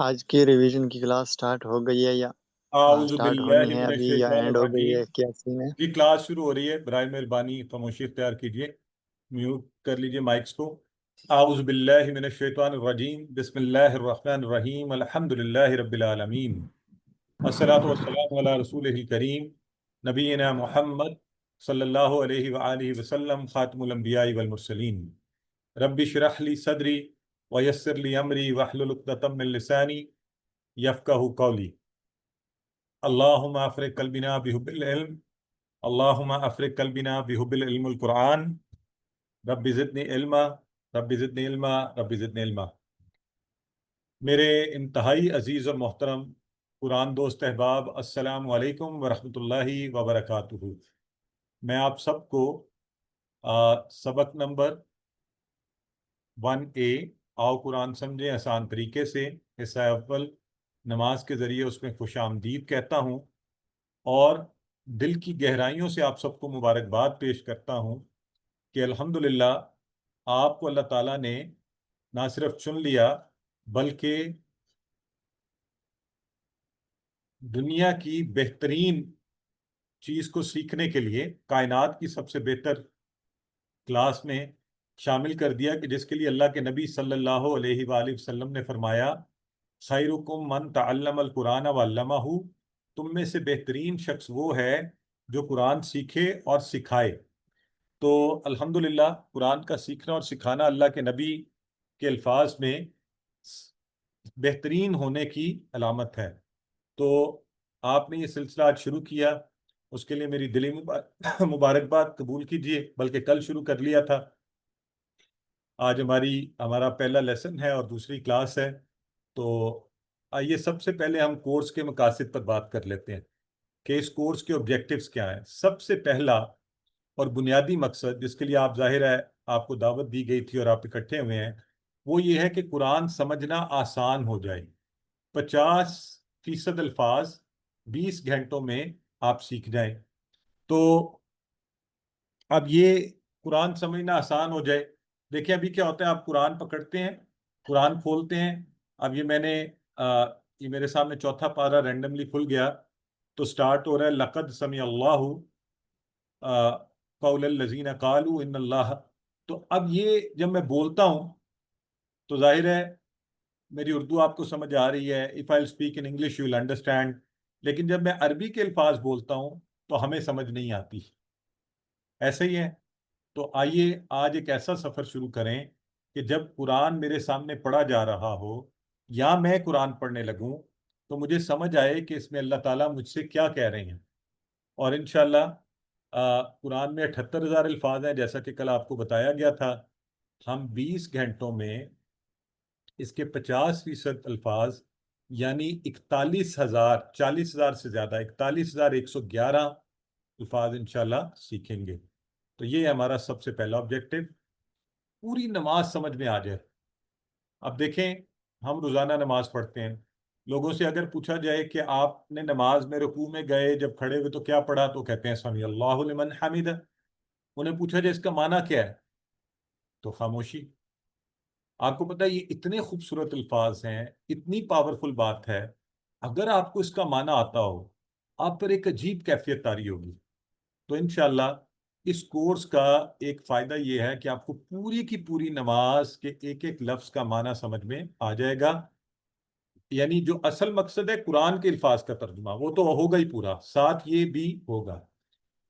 آج کی ریویژن کی کلاس سٹارٹ ہو گئی ہے یا اعوذ سٹارٹ باللہ ہونی ہے من ابھی یا الشیطان اینڈ ہو گئی الرجیم۔ ہے؟ کیا سین ہے؟ جی کلاس شروع ہو رہی ہے، برائے مہربانی خاموشی اختیار کیجیے، میوٹ کر لیجیے مائکس کو۔ اعوذ باللہ من الشیطان الرجیم، بسم اللہ الرحمن الرحیم، الحمد للہ رب العالمین، الصلاۃ والسلام علی رسول الکریم نبینا محمد صلی اللہ علیہ وآلہ وسلم، خاتم الانبیاء والمرسلین۔ رب اشرح لی صدری ویسر لی امری واحلل عقدۃ من لسانی یفقہوا قولی۔ اللہم افرغ قلبنا بحب العلم، اللہم افرغ قلبنا بحب العلم القرآن، رب زدنی علما، رب زدنی علما، رب زدنی علما۔ میرے انتہائی عزیز اور محترم قرآن دوست احباب، السلام علیکم ورحمۃ اللہ وبرکاتہ۔ میں آپ سب کو سبق نمبر 1A آؤ قرآن سمجھیں آسان طریقے سے، حصہ اول نماز کے ذریعے اس میں خوش آمدید کہتا ہوں، اور دل کی گہرائیوں سے آپ سب کو مبارکباد پیش کرتا ہوں کہ الحمدللہ آپ کو اللہ تعالیٰ نے نہ صرف چن لیا بلکہ دنیا کی بہترین چیز کو سیکھنے کے لیے کائنات کی سب سے بہتر کلاس میں شامل کر دیا، کہ جس کے لیے اللہ کے نبی صلی اللہ علیہ وآلہ وسلم نے فرمایا خیرکم من تعلم القرآن وعلمہ، تم میں سے بہترین شخص وہ ہے جو قرآن سیکھے اور سکھائے۔ تو الحمدللہ قرآن کا سیکھنا اور سکھانا اللہ کے نبی کے الفاظ میں بہترین ہونے کی علامت ہے۔ تو آپ نے یہ سلسلہ آج شروع کیا، اس کے لیے میری دلی مبارکباد قبول کیجیے، بلکہ کل شروع کر لیا تھا۔ آج ہمارا پہلا لیسن ہے اور دوسری کلاس ہے۔ تو آئیے سب سے پہلے ہم کورس کے مقاصد پر بات کر لیتے ہیں کہ اس کورس کے آبجیکٹیوز کیا ہیں۔ سب سے پہلا اور بنیادی مقصد جس کے لیے ظاہر ہے آپ کو دعوت دی گئی تھی اور آپ اکٹھے ہوئے ہیں، وہ یہ ہے کہ قرآن سمجھنا آسان ہو جائے۔ 50% الفاظ 20 گھنٹوں میں آپ سیکھ جائیں۔ تو اب یہ قرآن سمجھنا آسان ہو جائے، دیکھیں ابھی کیا ہوتا ہے، آپ قرآن پکڑتے ہیں، قرآن کھولتے ہیں۔ اب یہ میرے سامنے چوتھا پارہ رینڈملی کھل گیا، تو سٹارٹ ہو رہا ہے لقد سمع اللہ قول الذین قالوا ان اللہ۔ تو اب یہ جب میں بولتا ہوں تو ظاہر ہے میری اردو آپ کو سمجھ آ رہی ہے، if I'll speak in English you will understand، لیکن جب میں عربی کے الفاظ بولتا ہوں تو ہمیں سمجھ نہیں آتی، ایسے ہی ہے۔ تو آئیے آج ایک ایسا سفر شروع کریں کہ جب قرآن میرے سامنے پڑھا جا رہا ہو یا میں قرآن پڑھنے لگوں تو مجھے سمجھ آئے کہ اس میں اللہ تعالیٰ مجھ سے کیا کہہ رہے ہیں۔ اور انشاءاللہ قرآن میں 78,000 الفاظ ہیں، جیسا کہ کل آپ کو بتایا گیا تھا۔ ہم 20 گھنٹوں میں اس کے 50% الفاظ یعنی 41,000، 40,000 سے زیادہ، 41,111 الفاظ انشاءاللہ سیکھیں گے۔ تو یہ ہمارا سب سے پہلا آبجیکٹو، پوری نماز سمجھ میں آ جائے۔ اب دیکھیں ہم روزانہ نماز پڑھتے ہیں، لوگوں سے اگر پوچھا جائے کہ آپ نے نماز میں رکوع میں گئے جب کھڑے ہوئے تو کیا پڑھا، تو کہتے ہیں سمیع اللہ لمن حمدہ۔ انہیں پوچھا جائے اس کا معنی کیا ہے تو خاموشی۔ آپ کو پتہ ہے یہ اتنے خوبصورت الفاظ ہیں، اتنی پاورفل بات ہے، اگر آپ کو اس کا معنی آتا ہو آپ پر ایک عجیب کیفیت طاری ہوگی۔ تو انشاءاللہ اس کورس کا ایک فائدہ یہ ہے کہ آپ کو پوری کی پوری نماز کے ایک ایک لفظ کا معنی سمجھ میں آ جائے گا۔ یعنی جو اصل مقصد ہے قرآن کے الفاظ کا ترجمہ، وہ تو ہوگا ہی پورا، ساتھ یہ بھی ہوگا۔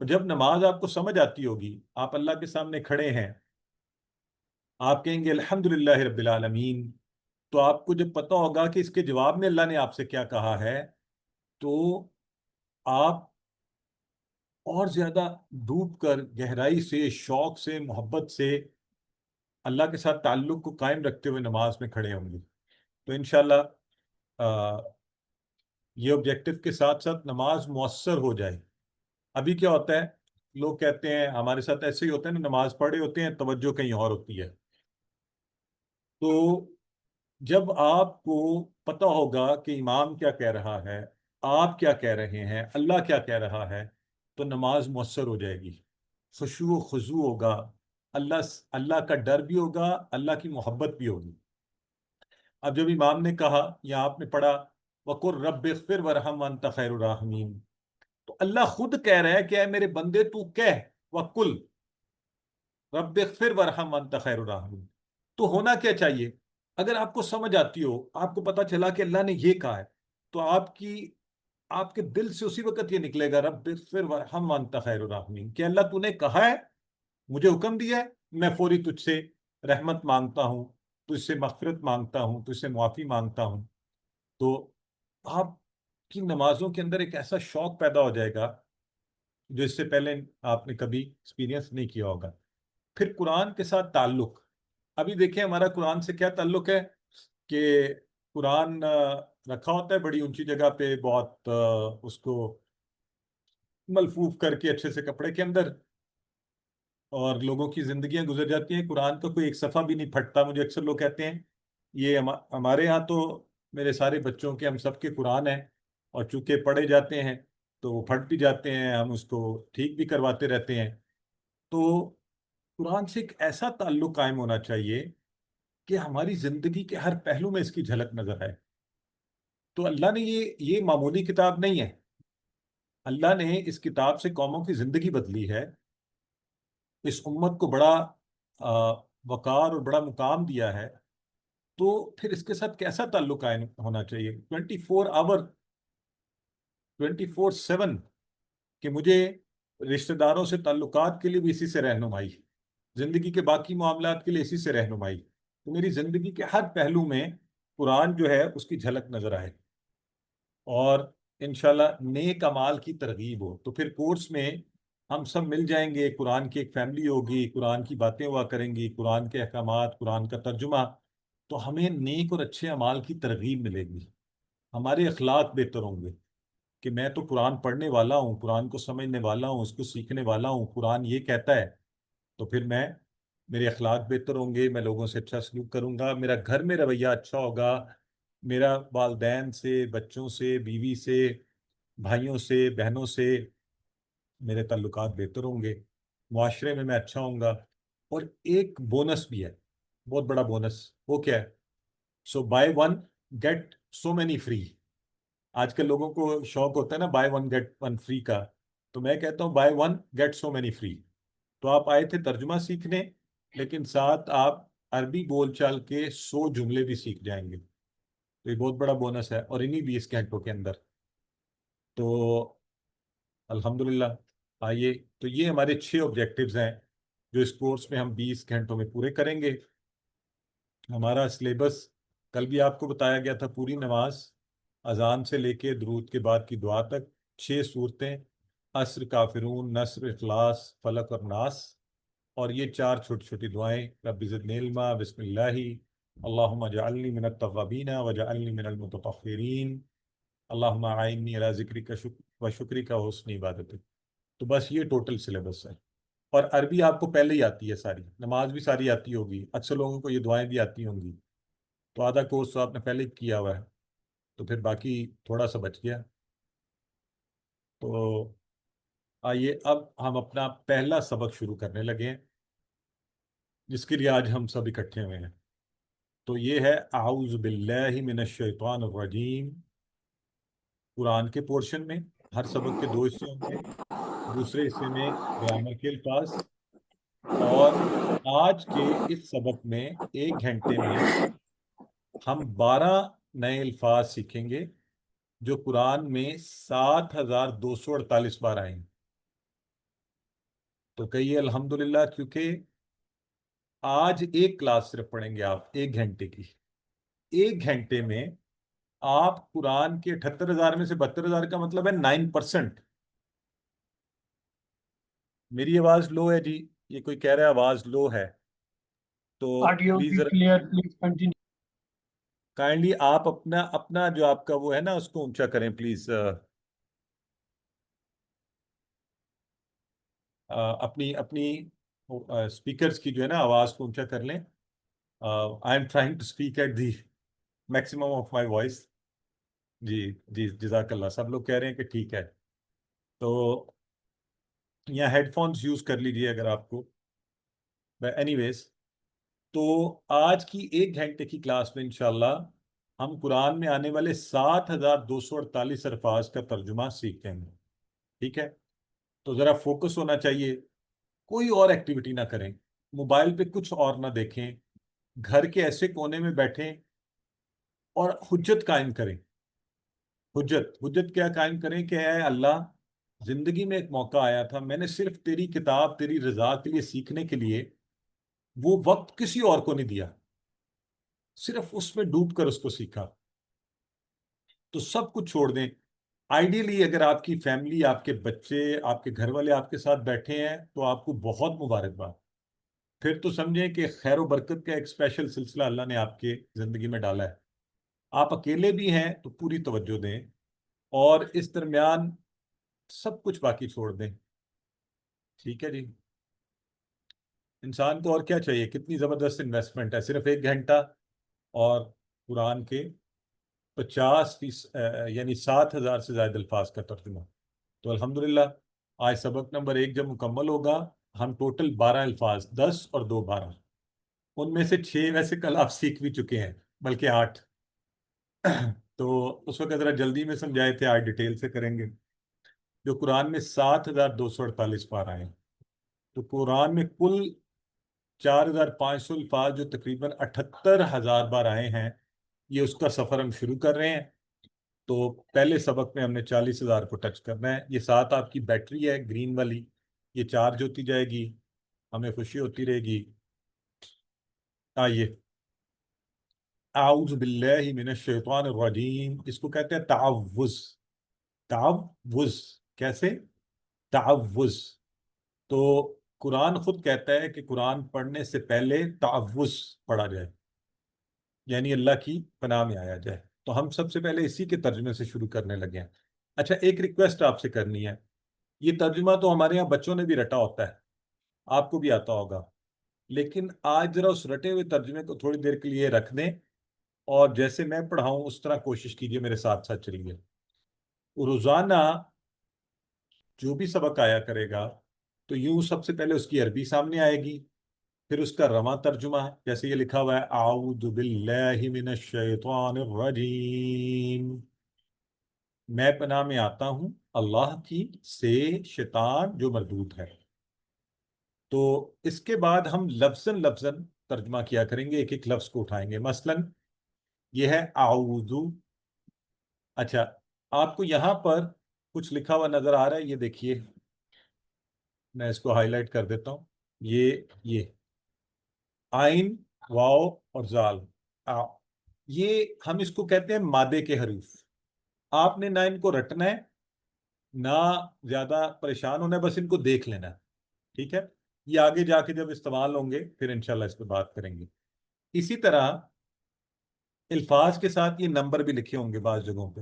جب نماز آپ کو سمجھ آتی ہوگی، آپ اللہ کے سامنے کھڑے ہیں، آپ کہیں گے الحمدللہ رب العالمین، تو آپ کو جب پتہ ہوگا کہ اس کے جواب میں اللہ نے آپ سے کیا کہا ہے، تو آپ اور زیادہ ڈوب کر گہرائی سے، شوق سے، محبت سے اللہ کے ساتھ تعلق کو قائم رکھتے ہوئے نماز میں کھڑے ہوں گے۔ تو انشاءاللہ یہ آبجیکٹو کے ساتھ ساتھ نماز مؤثر ہو جائے۔ ابھی کیا ہوتا ہے، لوگ کہتے ہیں، ہمارے ساتھ ایسے ہی ہوتا ہے نا، نماز پڑھے ہوتے ہیں توجہ کہیں اور ہوتی ہے۔ تو جب آپ کو پتہ ہوگا کہ امام کیا کہہ رہا ہے، آپ کیا کہہ رہے ہیں، اللہ کیا کہہ رہا ہے، تو نماز مؤثر ہو جائے گی، خشوع و خضوع ہوگا، اللہ کا ڈر بھی ہوگا، اللہ کی محبت بھی ہوگی۔ اب جب امام نے کہا یا آپ نے پڑھا وَقُلْ رَبِّ اغْفِرْ وَارْحَمْ وَأَنْتَ خَيْرُ الرَّاحِمِينَ، تو اللہ خود کہہ رہا ہے کہ اے میرے بندے تو کہہ وَقُلْ رَبِّ اغْفِرْ وَارْحَمْ وَأَنْتَ خَيْرُ الرَّاحِمِينَ۔ تو ہونا کیا چاہیے؟ اگر آپ کو سمجھ آتی ہو، آپ کو پتا چلا کہ اللہ نے یہ کہا ہے، تو آپ کے دل سے اسی وقت یہ نکلے گا رب اغفر وارحم وانت خیر الراحمین، کہ اللہ تو نے کہا ہے، مجھے حکم دیا ہے، میں فوری تجھ سے رحمت مانگتا ہوں، تجھ سے مغفرت مانگتا ہوں، تجھ سے معافی مانگتا ہوں۔ تو آپ کی نمازوں کے اندر ایک ایسا شوق پیدا ہو جائے گا جو اس سے پہلے آپ نے کبھی ایکسپیرینس نہیں کیا ہوگا۔ پھر قرآن کے ساتھ تعلق، ابھی دیکھیں ہمارا قرآن سے کیا تعلق ہے کہ قرآن رکھا ہوتا ہے بڑی اونچی جگہ پہ، بہت اس کو ملفوف کر کے اچھے سے کپڑے کے اندر، اور لوگوں کی زندگیاں گزر جاتی ہیں، قرآن کا کوئی ایک صفحہ بھی نہیں پھٹتا۔ مجھے اکثر لوگ کہتے ہیں یہ ہمارے ہاں تو میرے سارے بچوں کے، ہم سب کے قرآن ہیں، اور چونکہ پڑھے جاتے ہیں تو وہ پھٹ بھی جاتے ہیں، ہم اس کو ٹھیک بھی کرواتے رہتے ہیں۔ تو قرآن سے ایک ایسا تعلق قائم ہونا چاہیے کہ ہماری زندگی کے ہر پہلو میں اس کی جھلک نظر آئے۔ تو اللہ نے یہ معمولی کتاب نہیں ہے، اللہ نے اس کتاب سے قوموں کی زندگی بدلی ہے، اس امت کو بڑا آ، وقار اور بڑا مقام دیا ہے۔ تو پھر اس کے ساتھ کیسا تعلق قائم ہونا چاہیے 24 آور 24/7، کہ مجھے رشتہ داروں سے تعلقات کے لیے بھی اسی سے رہنمائی، زندگی کے باقی معاملات کے لیے اسی سے رہنمائی، تو میری زندگی کے ہر پہلو میں قرآن جو ہے اس کی جھلک نظر آئے، اور انشاءاللہ نیک اعمال کی ترغیب ہو۔ تو پھر کورس میں ہم سب مل جائیں گے، قرآن کی ایک فیملی ہوگی، قرآن کی باتیں ہوا کریں گی، قرآن کے احکامات، قرآن کا ترجمہ، تو ہمیں نیک اور اچھے اعمال کی ترغیب ملے گی، ہمارے اخلاق بہتر ہوں گے کہ میں تو قرآن پڑھنے والا ہوں، قرآن کو سمجھنے والا ہوں، اس کو سیکھنے والا ہوں، قرآن یہ کہتا ہے، تو پھر میرے اخلاق بہتر ہوں گے، میں لوگوں سے اچھا سلوک کروں گا، میرا گھر میں رویہ اچھا ہوگا، میرا والدین سے، بچوں سے، بیوی سے، بھائیوں سے، بہنوں سے میرے تعلقات بہتر ہوں گے، معاشرے میں اچھا ہوں گا۔ اور ایک بونس بھی ہے، بہت بڑا بونس، وہ کیا ہے؟ So buy one get so many free. آج کل لوگوں کو شوق ہوتا ہے نا buy one get one free کا، تو میں کہتا ہوں buy one get so many free. تو آپ آئے تھے ترجمہ سیکھنے، لیکن ساتھ آپ عربی بول چال کے 100 جملے بھی سیکھ جائیں گے، تو یہ بہت بڑا بونس ہے، اور انہی 20 گھنٹوں کے اندر۔ تو الحمدللہ، آئیے، تو یہ ہمارے 6 آبجیکٹیوز ہیں جو اس کورس میں ہم 20 گھنٹوں میں پورے کریں گے۔ ہمارا سلیبس کل بھی آپ کو بتایا گیا تھا، پوری نماز اذان سے لے کے درود کے بعد کی دعا تک 6 صورتیں، عصر، کافرون، نصر، اخلاص، فلق اور ناس، اور یہ 4 چھوٹی دعائیں، رب زدنی علما، بسم اللہ، اللہم اجعلنی من التوابین وجعلنی من المتطہرین، اللہم اعیننی علی ذکرک و شکرک و حسن عبادتک۔ تو بس یہ ٹوٹل سلیبس ہے، اور عربی آپ کو پہلے ہی آتی ہے ساری، نماز بھی ساری آتی ہوگی، اکثر لوگوں کو یہ دعائیں بھی آتی ہوں گی، تو آدھا کورس تو آپ نے پہلے ہی کیا ہوا ہے، تو پھر باقی تھوڑا سا بچ گیا۔ تو آئیے اب ہم اپنا پہلا سبق شروع کرنے لگے ہیں، جس کے لیے آج ہم سب اکٹھے ہوئے ہیں۔ تو یہ ہے اعوذ باللہ من الشیطان الرجیم، قرآن کے پورشن میں ہر سبق کے 2 حصے ہوں گے، دوسرے حصے میں گرامر کے الفاظ، اور آج کے اس سبق میں 1 گھنٹے میں ہم 12 نئے الفاظ سیکھیں گے جو قرآن میں 7248 بار آئے ہیں۔ تو کہیے الحمدللہ، کیونکہ آج ایک کلاس صرف پڑھیں گے آپ 1 گھنٹے کی، 1 گھنٹے میں آپ قرآن کے 78,000 میں سے 72,000 کا مطلب ہے 9%۔ میری آواز لو ہے جی، یہ کوئی کہہ رہا ہے آواز لو ہے، تو Audio please is clear, please continue. Kindly آپ اپنا جو آپ کا وہ ہے نا اس کو اونچا کریں پلیز، اپنی اسپیکرز کی جو ہے نا آواز کو اونچا کر لیں۔ I am trying to speak at the maximum of my voice. جی جی، جزاک اللہ، سب لوگ کہہ رہے ہیں کہ ٹھیک ہے، تو یا ہیڈ فونس یوز کر لیجیے اگر آپ کو، اینی ویز۔ تو آج کی 1 گھنٹے کی کلاس میں انشاءاللہ ہم قرآن میں آنے والے 7,248 الفاظ کا ترجمہ سیکھیں گے. ٹھیک ہے؟ تو ذرا فوکس ہونا چاہیے، کوئی اور ایکٹیویٹی نہ کریں، موبائل پہ کچھ اور نہ دیکھیں، گھر کے ایسے کونے میں بیٹھیں اور حجت قائم کریں. حجت کیا قائم کریں کہ اے اللہ، زندگی میں ایک موقع آیا تھا، میں نے صرف تیری کتاب تیری رضا کے لیے سیکھنے کے لیے وہ وقت کسی اور کو نہیں دیا، صرف اس میں ڈوب کر اس کو سیکھا. تو سب کچھ چھوڑ دیں. آئیڈیلی اگر آپ کی فیملی، آپ کے بچے، آپ کے گھر والے آپ کے ساتھ بیٹھے ہیں تو آپ کو بہت مبارکباد. پھر تو سمجھیں کہ خیر و برکت کا ایک اسپیشل سلسلہ اللہ نے آپ کے زندگی میں ڈالا ہے. آپ اکیلے بھی ہیں تو پوری توجہ دیں، اور اس درمیان سب کچھ باقی چھوڑ دیں. ٹھیک ہے جی؟ انسان کو اور کیا چاہیے؟ کتنی زبردست انویسٹمنٹ ہے، صرف 1 گھنٹہ اور قرآن کے 50 یعنی 7,000 سے زائد الفاظ کا ترجمہ. تو الحمدللہ آج سبق نمبر 1 جب مکمل ہوگا، ہم ٹوٹل 12 الفاظ، 10 اور 2 12، ان میں سے 6 ویسے کل آپ سیکھ بھی چکے ہیں، بلکہ 8. تو اس وقت ذرا جلدی میں سمجھائے تھے، آج ڈیٹیل سے کریں گے. جو قرآن میں 7,248 پارہ ہیں، تو قرآن میں کل 4,500 الفاظ جو تقریباً 78,000 بار آئے ہیں، یہ اس کا سفر ہم شروع کر رہے ہیں. تو پہلے سبق میں ہم نے 40,000 کو ٹچ کرنا ہے. یہ 7 آپ کی بیٹری ہے گرین والی، یہ چارج ہوتی جائے گی، ہمیں خوشی ہوتی رہے گی. آئیے، اعوذ باللہ من الشیطان الرجیم، اس کو کہتے ہیں تعوذ. تعوذ کیسے؟ تعوذ. تو قرآن خود کہتا ہے کہ قرآن پڑھنے سے پہلے تعوذ پڑھا جائے، یعنی اللہ کی پناہ میں آیا جائے. تو ہم سب سے پہلے اسی کے ترجمے سے شروع کرنے لگے ہیں. اچھا، ایک ریکویسٹ آپ سے کرنی ہے. یہ ترجمہ تو ہمارے یہاں بچوں نے بھی رٹا ہوتا ہے، آپ کو بھی آتا ہوگا، لیکن آج ذرا اس رٹے ہوئے ترجمے کو تھوڑی دیر کے لیے رکھ دیں، اور جیسے میں پڑھاؤں اس طرح کوشش کیجیے میرے ساتھ ساتھ چلیے. روزانہ جو بھی سبق آیا کرے گا تو یوں سب سے پہلے اس کی عربی سامنے آئے گی، پھر اس کا رواں ترجمہ ہے، جیسے یہ لکھا ہوا ہے اعوذ باللہ من الشیطان الرجیم، میں پناہ میں آتا ہوں اللہ کی سے شیطان جو مردود ہے. تو اس کے بعد ہم لفظاً لفظاً ترجمہ کیا کریں گے، ایک ایک لفظ کو اٹھائیں گے. مثلا یہ ہے اعوذ. اچھا، آپ کو یہاں پر کچھ لکھا ہوا نظر آ رہا ہے؟ یہ دیکھیے، میں اس کو ہائی لائٹ کر دیتا ہوں. یہ آئین، واو اور زال، آ. یہ ہم اس کو کہتے ہیں مادے کے حروف. آپ نے نہ ان کو رٹنا ہے نہ زیادہ پریشان ہونا ہے، بس ان کو دیکھ لینا ہے. ٹھیک ہے؟ یہ آگے جا کے جب استعمال ہوں گے پھر انشاءاللہ اس پہ بات کریں گے. اسی طرح الفاظ کے ساتھ یہ نمبر بھی لکھے ہوں گے بعض جگہوں پہ،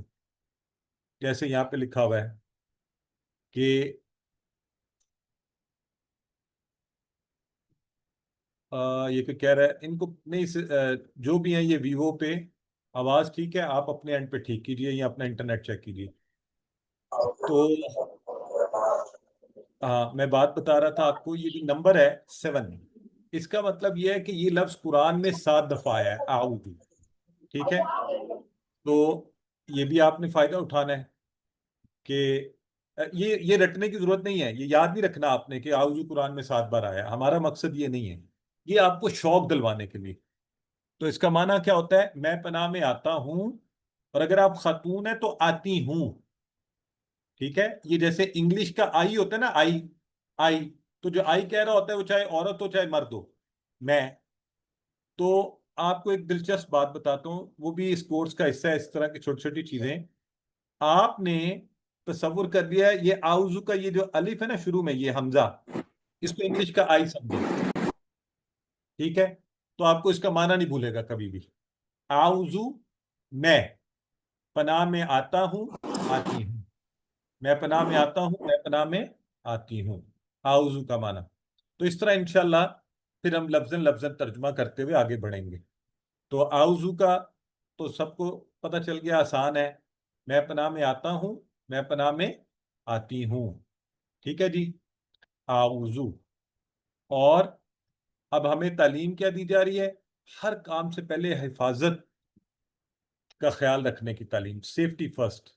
جیسے یہاں پہ لکھا ہوا ہے کہ یہ کہ کہہ رہا ہے ان کو نہیں جو بھی ہیں یہ ویوو پہ آواز ٹھیک ہے، آپ اپنے اینڈ پہ ٹھیک کیجئے یا اپنا انٹرنیٹ چیک کیجئے. تو میں بات بتا رہا تھا آپ کو، یہ جو نمبر ہے 7، اس کا مطلب یہ ہے کہ یہ لفظ قرآن میں 7 دفعہ آیا ہے اعوذ. ٹھیک ہے؟ تو یہ بھی آپ نے فائدہ اٹھانا ہے کہ یہ رٹنے کی ضرورت نہیں ہے، یہ یاد نہیں رکھنا آپ نے کہ اعوذ قرآن میں 7 بار آیا. ہمارا مقصد یہ نہیں ہے، یہ آپ کو شوق دلوانے کے لیے. تو اس کا معنی کیا ہوتا ہے؟ میں پناہ میں آتا ہوں، اور اگر آپ خاتون ہیں تو آتی ہوں. ٹھیک ہے؟ یہ جیسے انگلش کا آئی ہوتا ہے نا، آئی آئی، تو جو آئی کہہ رہا ہوتا ہے وہ چاہے عورت ہو چاہے مرد ہو، میں. تو آپ کو ایک دلچسپ بات بتاتا ہوں، وہ بھی اس کورس کا حصہ ہے، اس طرح کی چھوٹی چھوٹی چیزیں. آپ نے تصور کر لیا ہے یہ آؤزو کا یہ جو الف ہے نا شروع میں، یہ حمزہ، اس کو انگلش کا آئی سمجھے. ٹھیک ہے؟ تو آپ کو اس کا معنی نہیں بھولے گا کبھی بھی. آؤزو، میں پناہ میں آتا ہوں، آتی ہوں. میں پناہ میں آتا ہوں، میں پناہ میں آتی ہوں، آؤزو کا معنی. تو اس طرح انشاءاللہ پھر ہم لفظاً لفظاً ترجمہ کرتے ہوئے آگے بڑھیں گے. تو آؤزو کا تو سب کو پتہ چل گیا، آسان ہے، میں پناہ میں آتا ہوں، میں پناہ میں آتی ہوں. ٹھیک ہے جی؟ آؤزو. اور اب ہمیں تعلیم کیا دی جا رہی ہے؟ ہر کام سے پہلے حفاظت کا خیال رکھنے کی تعلیم، سیفٹی فرسٹ.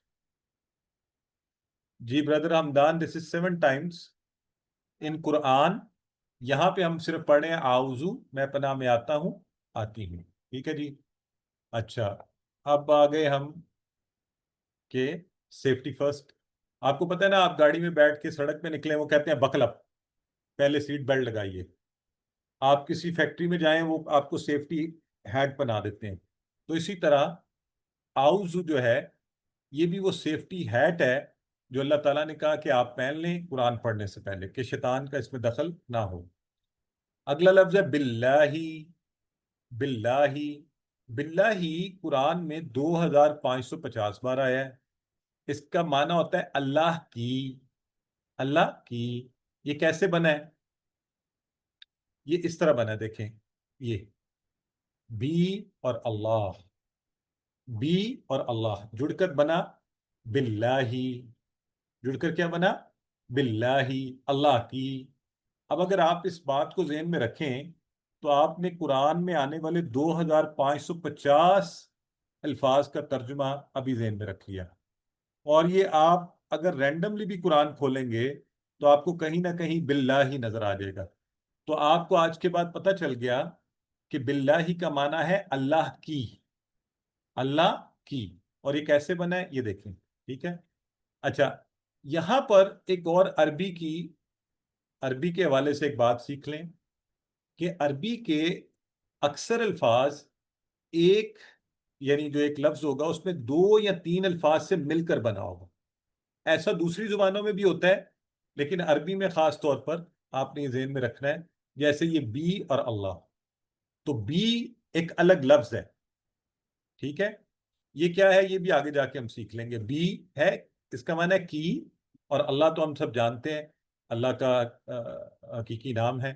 جی بردر حمدان، دس از 7 times ان قرآن. یہاں پہ ہم صرف پڑھ رہے ہیں اعوذ، میں پناہ میں آتا ہوں، آتی ہوں. ٹھیک ہے جی. اچھا، اب آ گئے ہم کہ سیفٹی فرسٹ. آپ کو پتہ ہے نا، آپ گاڑی میں بیٹھ کے سڑک پہ نکلے، وہ کہتے ہیں بکل اپ، پہلے سیٹ بیلٹ لگائیے. آپ کسی فیکٹری میں جائیں، وہ آپ کو سیفٹی ہیٹ بنا دیتے ہیں. تو اسی طرح اعوذ جو ہے، یہ بھی وہ سیفٹی ہیٹ ہے جو اللہ تعالیٰ نے کہا کہ آپ پہن لیں قرآن پڑھنے سے پہلے، کہ شیطان کا اس میں دخل نہ ہو. اگلا لفظ ہے باللہ. باللہ، باللہ قرآن میں 2550 بار آیا ہے. اس کا معنی ہوتا ہے اللہ کی. اللہ کی. یہ کیسے بنا ہے؟ یہ اس طرح بنا ہے، دیکھیں، یہ بی اور اللہ، بی اور اللہ جڑ کر بنا باللہ. جڑ کر کیا بنا؟ باللہ، اللہ کی. اب اگر آپ اس بات کو ذہن میں رکھیں تو آپ نے قرآن میں آنے والے 2550 الفاظ کا ترجمہ ابھی ذہن میں رکھ لیا. اور یہ آپ اگر رینڈملی بھی قرآن کھولیں گے تو آپ کو کہیں نہ کہیں باللہ ہی نظر آ جائے گا. تو آپ کو آج کے بعد پتہ چل گیا کہ باللہ کا معنی ہے اللہ کی. اللہ کی. اور یہ کیسے بنا ہے یہ دیکھیں. ٹھیک ہے. اچھا، یہاں پر ایک اور عربی کے حوالے سے ایک بات سیکھ لیں کہ عربی کے اکثر الفاظ ایک، یعنی جو ایک لفظ ہوگا اس میں 2 یا 3 الفاظ سے مل کر بنا ہوگا. ایسا دوسری زبانوں میں بھی ہوتا ہے، لیکن عربی میں خاص طور پر آپ نے یہ ذہن میں رکھنا ہے. جیسے یہ بی اور اللہ، تو بی ایک الگ لفظ ہے. ٹھیک ہے. یہ کیا ہے یہ بھی آگے جا کے ہم سیکھ لیں گے. بی ہے، اس کا معنی ہے کی، اور اللہ تو ہم سب جانتے ہیں اللہ کا حقیقی نام ہے.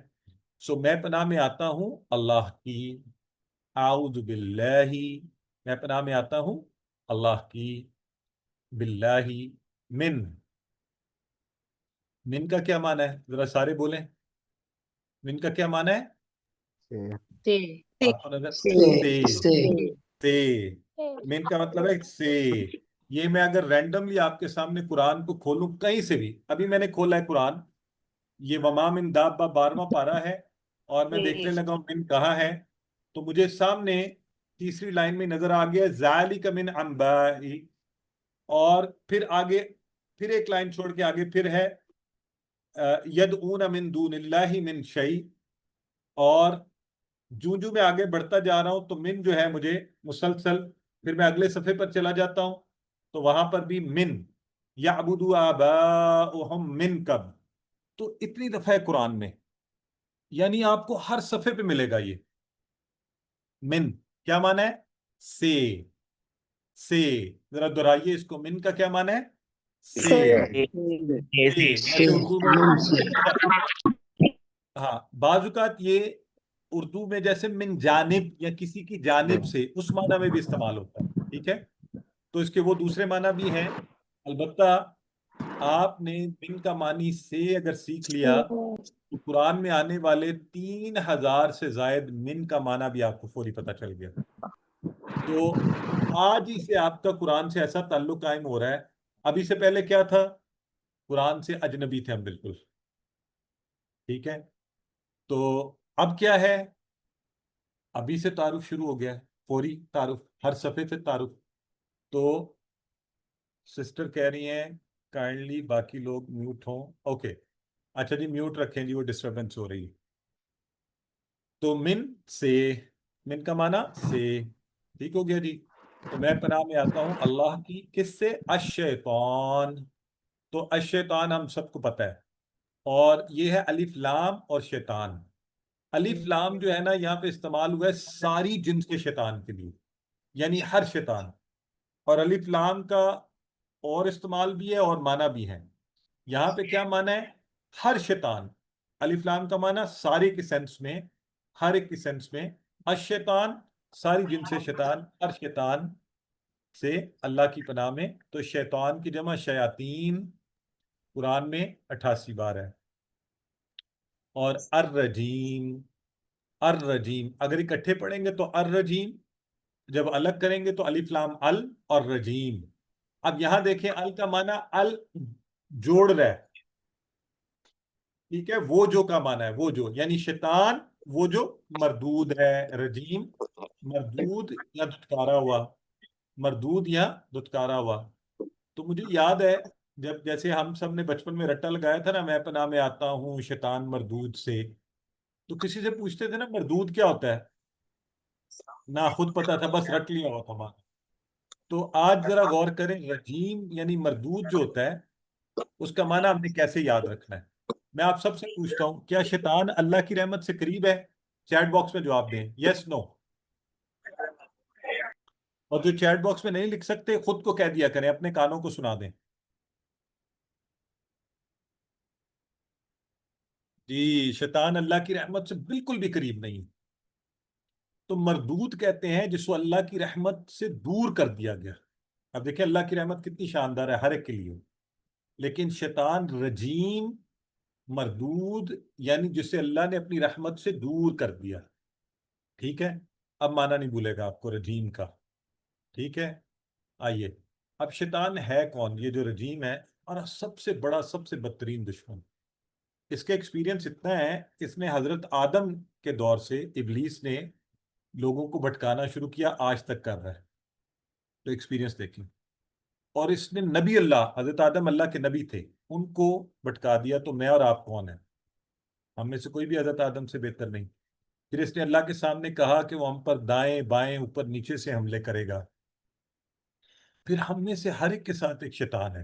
سو میں پناہ میں آتا ہوں اللہ کی. اعوذ باللہ، میں پناہ میں آتا ہوں اللہ کی. باللہ، من کا کیا معنی ہے؟ ذرا سارے بولیں. من کا کیا معنی ہے؟ آپ کو نظر سے. من کا مطلب ہے سے. یہ میں اگر رینڈملی آپ کے سامنے قرآن کو کھولوں کہیں سے بھی، ابھی میں نے کھولا ہے قرآن، یہ وما من دابہ 12واں پارہ ہے، اور میں دیکھنے لگا ہوں من کہاں ہے، تو مجھے سامنے تیسری لائن میں نظر آ گیا ذالک من انباء، اور پھر آگے پھر ایک لائن چھوڑ کے آگے پھر ہے یدعون من دون اللہ من شیء. اور جو میں آگے بڑھتا جا رہا ہوں تو من جو ہے مجھے مسلسل، پھر میں اگلے صفحے پر چلا جاتا ہوں تو وہاں پر بھی من یعبدوا آباؤہم من قبل. تو اتنی دفعہ ہے قرآن میں، یعنی آپ کو ہر صفحے پہ ملے گا یہ من. کیا معنی ہے؟ سے. سے. ذرا دہرائیے اس کو. من کا کیا معنی ہے؟ سے. جیسے اردو میں ہاں، بعض اوقات یہ اردو میں جیسے من جانب یا کسی کی جانب سے، اس معنی میں بھی استعمال ہوتا ہے. ٹھیک ہے. تو اس کے وہ دوسرے معنی بھی ہیں. البتہ آپ نے من کا معنی سے اگر سیکھ لیا تو قرآن میں آنے والے 3000 سے زائد من کا معنی بھی آپ کو فوری پتہ چل گیا. تو آج ہی سے آپ کا قرآن سے ایسا تعلق قائم ہو رہا ہے. ابھی سے پہلے کیا تھا؟ قرآن سے اجنبی تھے ہم بالکل. ٹھیک ہے. تو اب کیا ہے؟ ابھی سے تعارف شروع ہو گیا ہے، فوری تعارف، ہر صفحے سے تعارف. تو سسٹر کہہ رہی ہیں کائنڈلی باقی لوگ میوٹ ہوں. اوکے، اچھا جی، میوٹ رکھیں جی، وہ ڈسٹربنس ہو رہی ہے. تو من سے، من کا معنی سے. ٹھیک ہو گیا جی. تو میں پناہ میں آتا ہوں اللہ کی. کس سے؟ الشیطان. تو الشیطان ہم سب کو پتہ ہے، اور یہ ہے الف لام اور شیطان. الف لام جو ہے نا یہاں پہ استعمال ہوا ہے ساری جنس کے شیطان کے لیے، یعنی ہر شیطان. اور الف لام کا اور استعمال بھی ہے اور معنی بھی ہے. یہاں پہ کیا معنی ہے؟ ہر شیطان. الف لام کا معنی سارے کے سینس میں، ہر ایک کی سینس میں. الشیطان ساری جنس شیطان، ہر شیطان سے اللہ کی پناہ میں. تو شیطان کی جمع شیاطین قرآن میں 88 بار ہے. اور الرجیم، الرجیم، اگر اکٹھے پڑھیں گے تو الرجیم، جب الگ کریں گے تو الف لام ال اور رجیم. اب یہاں دیکھیں ال کا معنی ال جوڑ رہا ہے، ٹھیک ہے، وہ جو کا معنی ہے وہ جو، یعنی شیطان وہ جو مردود ہے. رجیم مردود یا دھتکارا ہوا، مردود یا دھتکارا ہوا. تو مجھے یاد ہے جب جیسے ہم سب نے بچپن میں رٹا لگایا تھا نا، میں پناہ میں آتا ہوں شیطان مردود سے، تو کسی سے پوچھتے تھے نا مردود کیا ہوتا ہے، نہ خود پتا تھا، بس رٹ لیا ہوا تھا وہاں. تو آج ذرا غور کریں، رجیم یعنی مردود جو ہوتا ہے اس کا معنی ہم نے کیسے یاد رکھنا ہے. میں آپ سب سے پوچھتا ہوں، کیا شیطان اللہ کی رحمت سے قریب ہے؟ چیٹ باکس میں جواب دیں، یس نو. اور جو چیٹ باکس میں نہیں لکھ سکتے خود کو کہہ دیا کریں، اپنے کانوں کو سنا دیں. جی، شیطان اللہ کی رحمت سے بالکل بھی قریب نہیں. تو مردود کہتے ہیں جس کو اللہ کی رحمت سے دور کر دیا گیا. اب دیکھیں اللہ کی رحمت کتنی شاندار ہے ہر ایک کے لیے، لیکن شیطان رجیم مردود یعنی جسے اللہ نے اپنی رحمت سے دور کر دیا. ٹھیک ہے، اب مانا نہیں بھولے گا آپ کو رجیم کا. ٹھیک ہے، آئیے اب شیطان ہے کون، یہ جو رجیم ہے، اور سب سے بڑا سب سے بدترین دشمن. اس کا ایکسپیرینس اتنا ہے، اس نے حضرت آدم کے دور سے ابلیس نے لوگوں کو بھٹکانا شروع کیا، آج تک کر رہا ہے. تو ایکسپیرینس دیکھیں. اور اس نے نبی اللہ، حضرت آدم اللہ کے نبی تھے، ان کو بھٹکا دیا. تو میں اور آپ کون ہیں؟ ہم میں سے کوئی بھی حضرت آدم سے بہتر نہیں. پھر اس نے اللہ کے سامنے کہا کہ وہ ہم پر دائیں بائیں اوپر نیچے سے حملے کرے گا. پھر ہم میں سے ہر ایک کے ساتھ ایک شیطان ہے،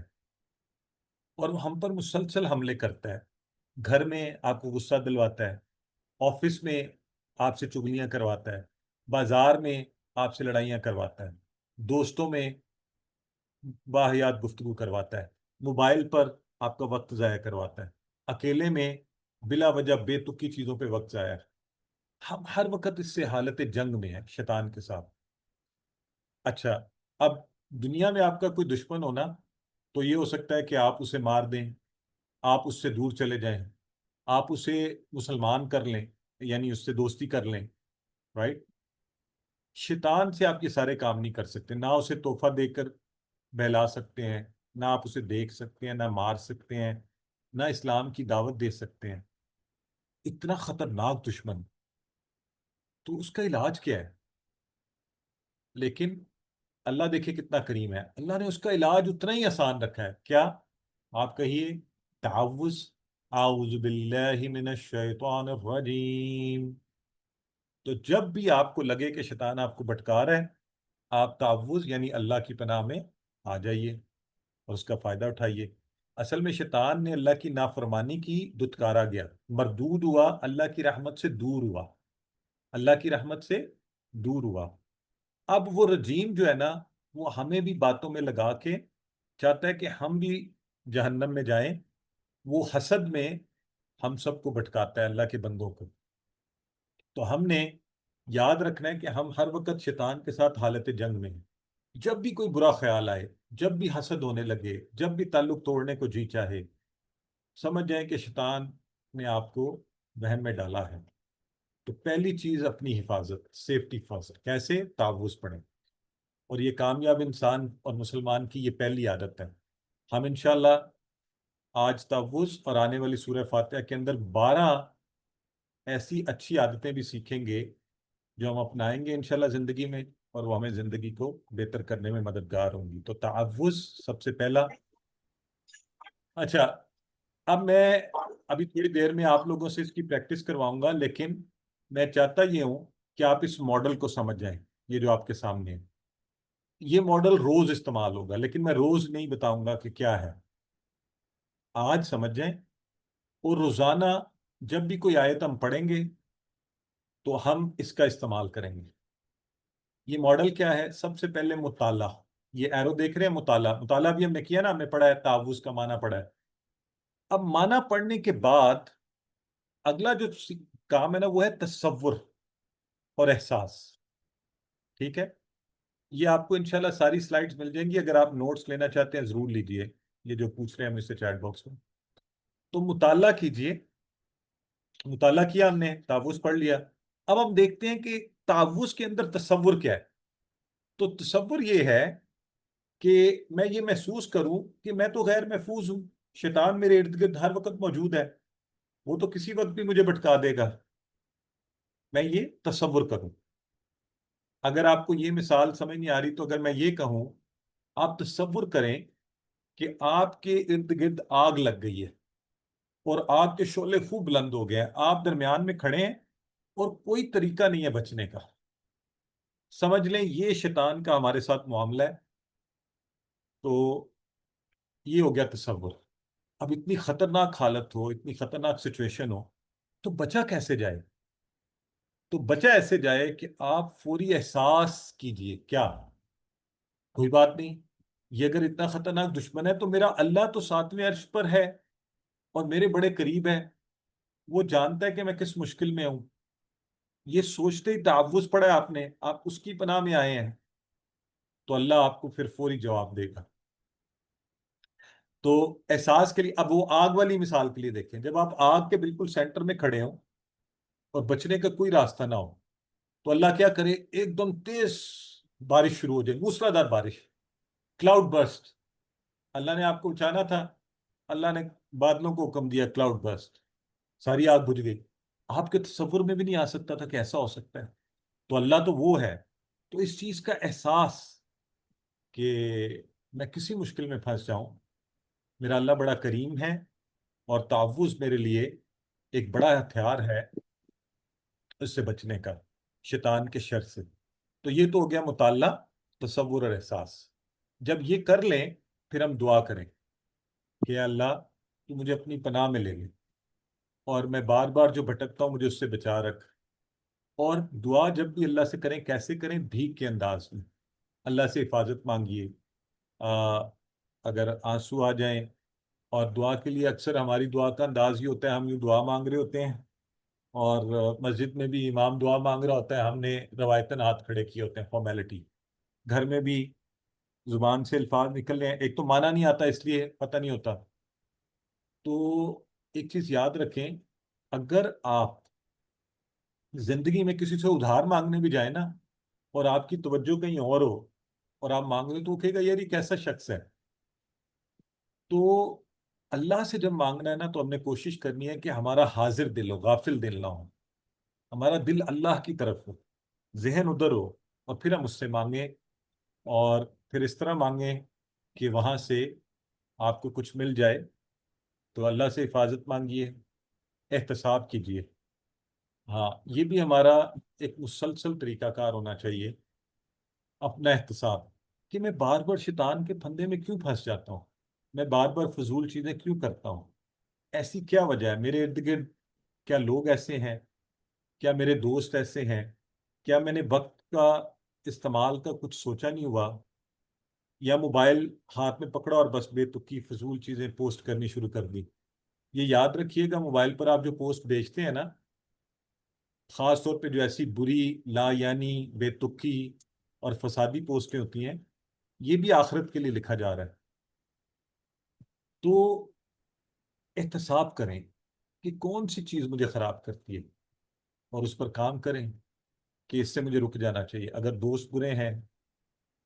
اور وہ ہم پر مسلسل حملے کرتا ہے. گھر میں آپ کو غصہ دلواتا ہے، آفس میں آپ سے چگلیاں کرواتا ہے، بازار میں آپ سے لڑائیاں کرواتا ہے، دوستوں میں واہیات گفتگو کرواتا ہے، موبائل پر آپ کا وقت ضائع کرواتا ہے، اکیلے میں بلا وجہ بے تکی چیزوں پہ وقت ضائع ہے. ہم ہر وقت اس سے حالت جنگ میں ہیں شیطان کے ساتھ. اچھا، اب دنیا میں آپ کا کوئی دشمن ہونا تو یہ ہو سکتا ہے کہ آپ اسے مار دیں، آپ اس سے دور چلے جائیں، آپ اسے مسلمان کر لیں، یعنی اس سے دوستی کر لیں، رائٹ. شیطان سے آپ یہ سارے کام نہیں کر سکتے، نہ اسے تحفہ دے کر بہلا سکتے ہیں، نہ آپ اسے دیکھ سکتے ہیں، نہ مار سکتے ہیں، نہ اسلام کی دعوت دے سکتے ہیں. اتنا خطرناک دشمن. تو اس کا علاج کیا ہے؟ لیکن اللہ دیکھے کتنا کریم ہے، اللہ نے اس کا علاج اتنا ہی آسان رکھا ہے. کیا؟ آپ کہیے تعوذ. اعوذ باللہ من الشیطان الرجیم. تو جب بھی آپ کو لگے کہ شیطان آپ کو بھٹکا رہا ہے، آپ تعوذ یعنی اللہ کی پناہ میں آ جائیے اور اس کا فائدہ اٹھائیے. اصل میں شیطان نے اللہ کی نافرمانی کی، دتکارا گیا، مردود ہوا، اللہ کی رحمت سے دور ہوا، اللہ کی رحمت سے دور ہوا. اب وہ رجیم جو ہے نا، وہ ہمیں بھی باتوں میں لگا کے چاہتا ہے کہ ہم بھی جہنم میں جائیں. وہ حسد میں ہم سب کو بھٹکاتا ہے، اللہ کے بندوں کو. تو ہم نے یاد رکھنا ہے کہ ہم ہر وقت شیطان کے ساتھ حالت جنگ میں ہیں. جب بھی کوئی برا خیال آئے، جب بھی حسد ہونے لگے، جب بھی تعلق توڑنے کو جی چاہے، سمجھ جائیں کہ شیطان نے آپ کو وہم میں ڈالا ہے. تو پہلی چیز اپنی حفاظت، سیفٹی فرسٹ. کیسے؟ تعوذ پڑھیں. اور یہ کامیاب انسان اور مسلمان کی یہ پہلی عادت ہے. ہم انشاءاللہ آج تعوذ اور آنے والی سورہ فاتحہ کے اندر 12 ایسی اچھی عادتیں بھی سیکھیں گے جو ہم اپنائیں گے انشاءاللہ زندگی میں، اور وہ ہمیں زندگی کو بہتر کرنے میں مددگار ہوں گی. تو تعوذ سب سے پہلا. اچھا، اب میں ابھی تھوڑی دیر میں آپ لوگوں سے اس کی پریکٹس کرواؤں گا، لیکن میں چاہتا یہ ہوں کہ آپ اس ماڈل کو سمجھ جائیں. یہ جو آپ کے سامنے ہے، یہ ماڈل روز استعمال ہوگا، لیکن میں روز نہیں بتاؤں گا کہ کیا ہے. آج سمجھ جائیں، اور روزانہ جب بھی کوئی آیت ہم پڑھیں گے تو ہم اس کا استعمال کریں گے. یہ ماڈل کیا ہے؟ سب سے پہلے مطالعہ. یہ ایرو دیکھ رہے ہیں؟ مطالعہ. مطالعہ بھی ہم نے کیا نا، ہم نے پڑھا ہے تعوذ کا معنی پڑھا ہے. اب معنی پڑھنے کے بعد اگلا جو کام ہے نا، وہ ہے تصور اور احساس. ٹھیک ہے، یہ آپ کو انشاءاللہ ساری سلائیڈز مل جائیں گی. اگر آپ نوٹس لینا چاہتے ہیں ضرور لیجئے، یہ جو پوچھ رہے ہیں مجھ سے چیٹ باکس میں. تو مطالعہ کیجئے. مطالعہ کیا ہم نے، تعوذ پڑھ لیا. اب ہم دیکھتے ہیں کہ تعوذ کے اندر تصور کیا ہے. تو تصور یہ ہے کہ میں یہ محسوس کروں کہ میں تو غیر محفوظ ہوں، شیطان میرے ارد گرد ہر وقت موجود ہے، وہ تو کسی وقت بھی مجھے بھٹکا دے گا. میں یہ تصور کروں. اگر آپ کو یہ مثال سمجھ نہیں آ رہی تو اگر میں یہ کہوں، آپ تصور کریں کہ آپ کے ارد گرد آگ لگ گئی ہے اور آگ کے شعلے خوب بلند ہو گئے ہیں، آپ درمیان میں کھڑے ہیں اور کوئی طریقہ نہیں ہے بچنے کا. سمجھ لیں یہ شیطان کا ہمارے ساتھ معاملہ ہے. تو یہ ہو گیا تصور. اب اتنی خطرناک حالت ہو، اتنی خطرناک سچویشن ہو، تو بچا کیسے جائے؟ تو بچا ایسے جائے کہ آپ فوری احساس کیجئے کیا کوئی بات نہیں، یہ اگر اتنا خطرناک دشمن ہے تو میرا اللہ تو ساتویں عرش پر ہے اور میرے بڑے قریب ہے، وہ جانتا ہے کہ میں کس مشکل میں ہوں. یہ سوچتے ہی تعوذ پڑھا ہے آپ نے، آپ اس کی پناہ میں آئے ہیں، تو اللہ آپ کو پھر فوری جواب دے گا. تو احساس کے لیے اب وہ آگ والی مثال کے لیے دیکھیں، جب آپ آگ کے بالکل سینٹر میں کھڑے ہوں اور بچنے کا کوئی راستہ نہ ہو، تو اللہ کیا کرے، ایک دم تیز بارش شروع ہو جائے، موسلادھار بارش، کلاؤڈ برسٹ. اللہ نے آپ کو بچانا تھا، اللہ نے بادلوں کو حکم دیا کلاؤڈ برسٹ، ساری آگ بجھ گئی. آپ کے تصور میں بھی نہیں آ سکتا تھا کہ ایسا ہو سکتا ہے. تو اللہ تو وہ ہے. تو اس چیز کا احساس کہ میں کسی مشکل میں پھنس جاؤں، میرا اللہ بڑا کریم ہے اور تعوذ میرے لیے ایک بڑا ہتھیار ہے اس سے بچنے کا، شیطان کے شر سے. تو یہ تو ہو گیا مطالعہ، تصور اور احساس. جب یہ کر لیں پھر ہم دعا کریں کہ اے اللہ تو مجھے اپنی پناہ میں لے لے، اور میں بار بار جو بھٹکتا ہوں مجھے اس سے بچا رکھ. اور دعا جب بھی اللہ سے کریں، کیسے کریں؟ بھیک کے انداز میں اللہ سے حفاظت مانگیے. آ، اگر آنسو آ جائیں، اور دعا کے لیے اکثر ہماری دعا کا انداز یہ ہوتا ہے، ہم یوں دعا مانگ رہے ہوتے ہیں اور مسجد میں بھی امام دعا مانگ رہا ہوتا ہے، ہم نے روایتاً ہاتھ کھڑے کیے ہوتے ہیں، فارمیلٹی. گھر میں بھی زبان سے الفاظ نکل رہے ہیں، ایک تو مانا نہیں آتا اس لیے پتہ نہیں ہوتا. تو ایک چیز یاد رکھیں، اگر آپ زندگی میں کسی سے ادھار مانگنے بھی جائیں نا، اور آپ کی توجہ کہیں اور ہو اور آپ مانگ رہے تو وہ کہے گا یار یہ کیسا شخص ہے. تو اللہ سے جب مانگنا ہے نا تو ہم نے کوشش کرنی ہے کہ ہمارا حاضر دل ہو، غافل دل نہ ہو، ہمارا دل اللہ کی طرف ہو، ذہن ادھر ہو، اور پھر ہم اس سے مانگیں. اور پھر اس طرح مانگیں کہ وہاں سے آپ کو کچھ مل جائے. تو اللہ سے حفاظت مانگیے، احتساب کیجیے. ہاں یہ بھی ہمارا ایک مسلسل طریقہ کار ہونا چاہیے، اپنا احتساب، کہ میں بار بار شیطان کے پھندے میں کیوں پھنس جاتا ہوں، میں بار بار فضول چیزیں کیوں کرتا ہوں، ایسی کیا وجہ ہے؟ میرے ارد گرد کیا لوگ ایسے ہیں؟ کیا میرے دوست ایسے ہیں؟ کیا میں نے وقت کا استعمال کا کچھ سوچا نہیں ہوا؟ یا موبائل ہاتھ میں پکڑا اور بس بے تکی فضول چیزیں پوسٹ کرنی شروع کر دی؟ یہ یاد رکھیے گا، موبائل پر آپ جو پوسٹ بھیجتے ہیں نا، خاص طور پہ جو ایسی بری، لا یعنی، بے تکی اور فسادی پوسٹیں ہوتی ہیں، یہ بھی آخرت کے لیے لکھا جا رہا ہے. تو احتساب کریں کہ کون سی چیز مجھے خراب کرتی ہے اور اس پر کام کریں کہ اس سے مجھے رک جانا چاہیے. اگر دوست برے ہیں،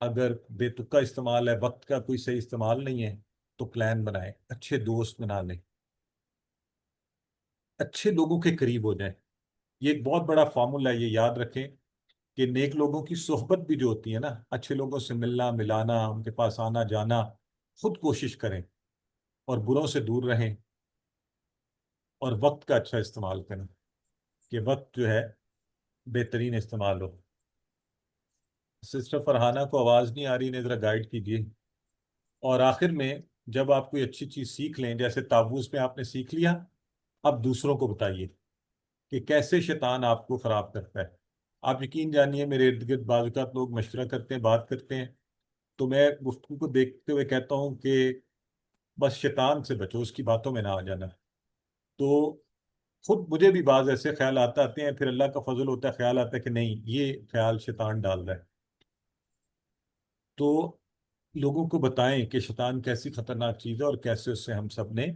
اگر بے تکا استعمال ہے، وقت کا کوئی صحیح استعمال نہیں ہے، تو پلان بنائیں، اچھے دوست بنا لیں، اچھے لوگوں کے قریب ہو جائیں. یہ ایک بہت بڑا فارمولا ہے، یہ یاد رکھیں کہ نیک لوگوں کی صحبت بھی جو ہوتی ہے نا، اچھے لوگوں سے ملنا ملانا، ان کے پاس آنا جانا، خود کوشش کریں اور بروں سے دور رہیں. اور وقت کا اچھا استعمال کریں کہ وقت جو ہے بہترین استعمال ہو. سسٹر فرحانہ کو آواز نہیں آ رہی، انہیں ذرا گائیڈ کیجیے. اور آخر میں جب آپ کوئی اچھی چیز سیکھ لیں، جیسے تعوذ میں آپ نے سیکھ لیا، اب دوسروں کو بتائیے کہ کیسے شیطان آپ کو خراب کرتا ہے. آپ یقین جانیے میرے ارد گرد بعض اوقات لوگ مشورہ کرتے ہیں، بات کرتے ہیں، تو میں گفتگو کو دیکھتے ہوئے کہتا ہوں کہ بس شیطان سے بچو، اس کی باتوں میں نہ آ جانا. تو خود مجھے بھی بعض ایسے خیالات آتے ہیں، پھر اللہ کا فضل ہوتا ہے، خیال آتا ہے کہ نہیں یہ خیال شیطان ڈال رہا ہے. تو لوگوں کو بتائیں کہ شیطان کیسی خطرناک چیز ہے اور کیسے اس سے ہم سب نے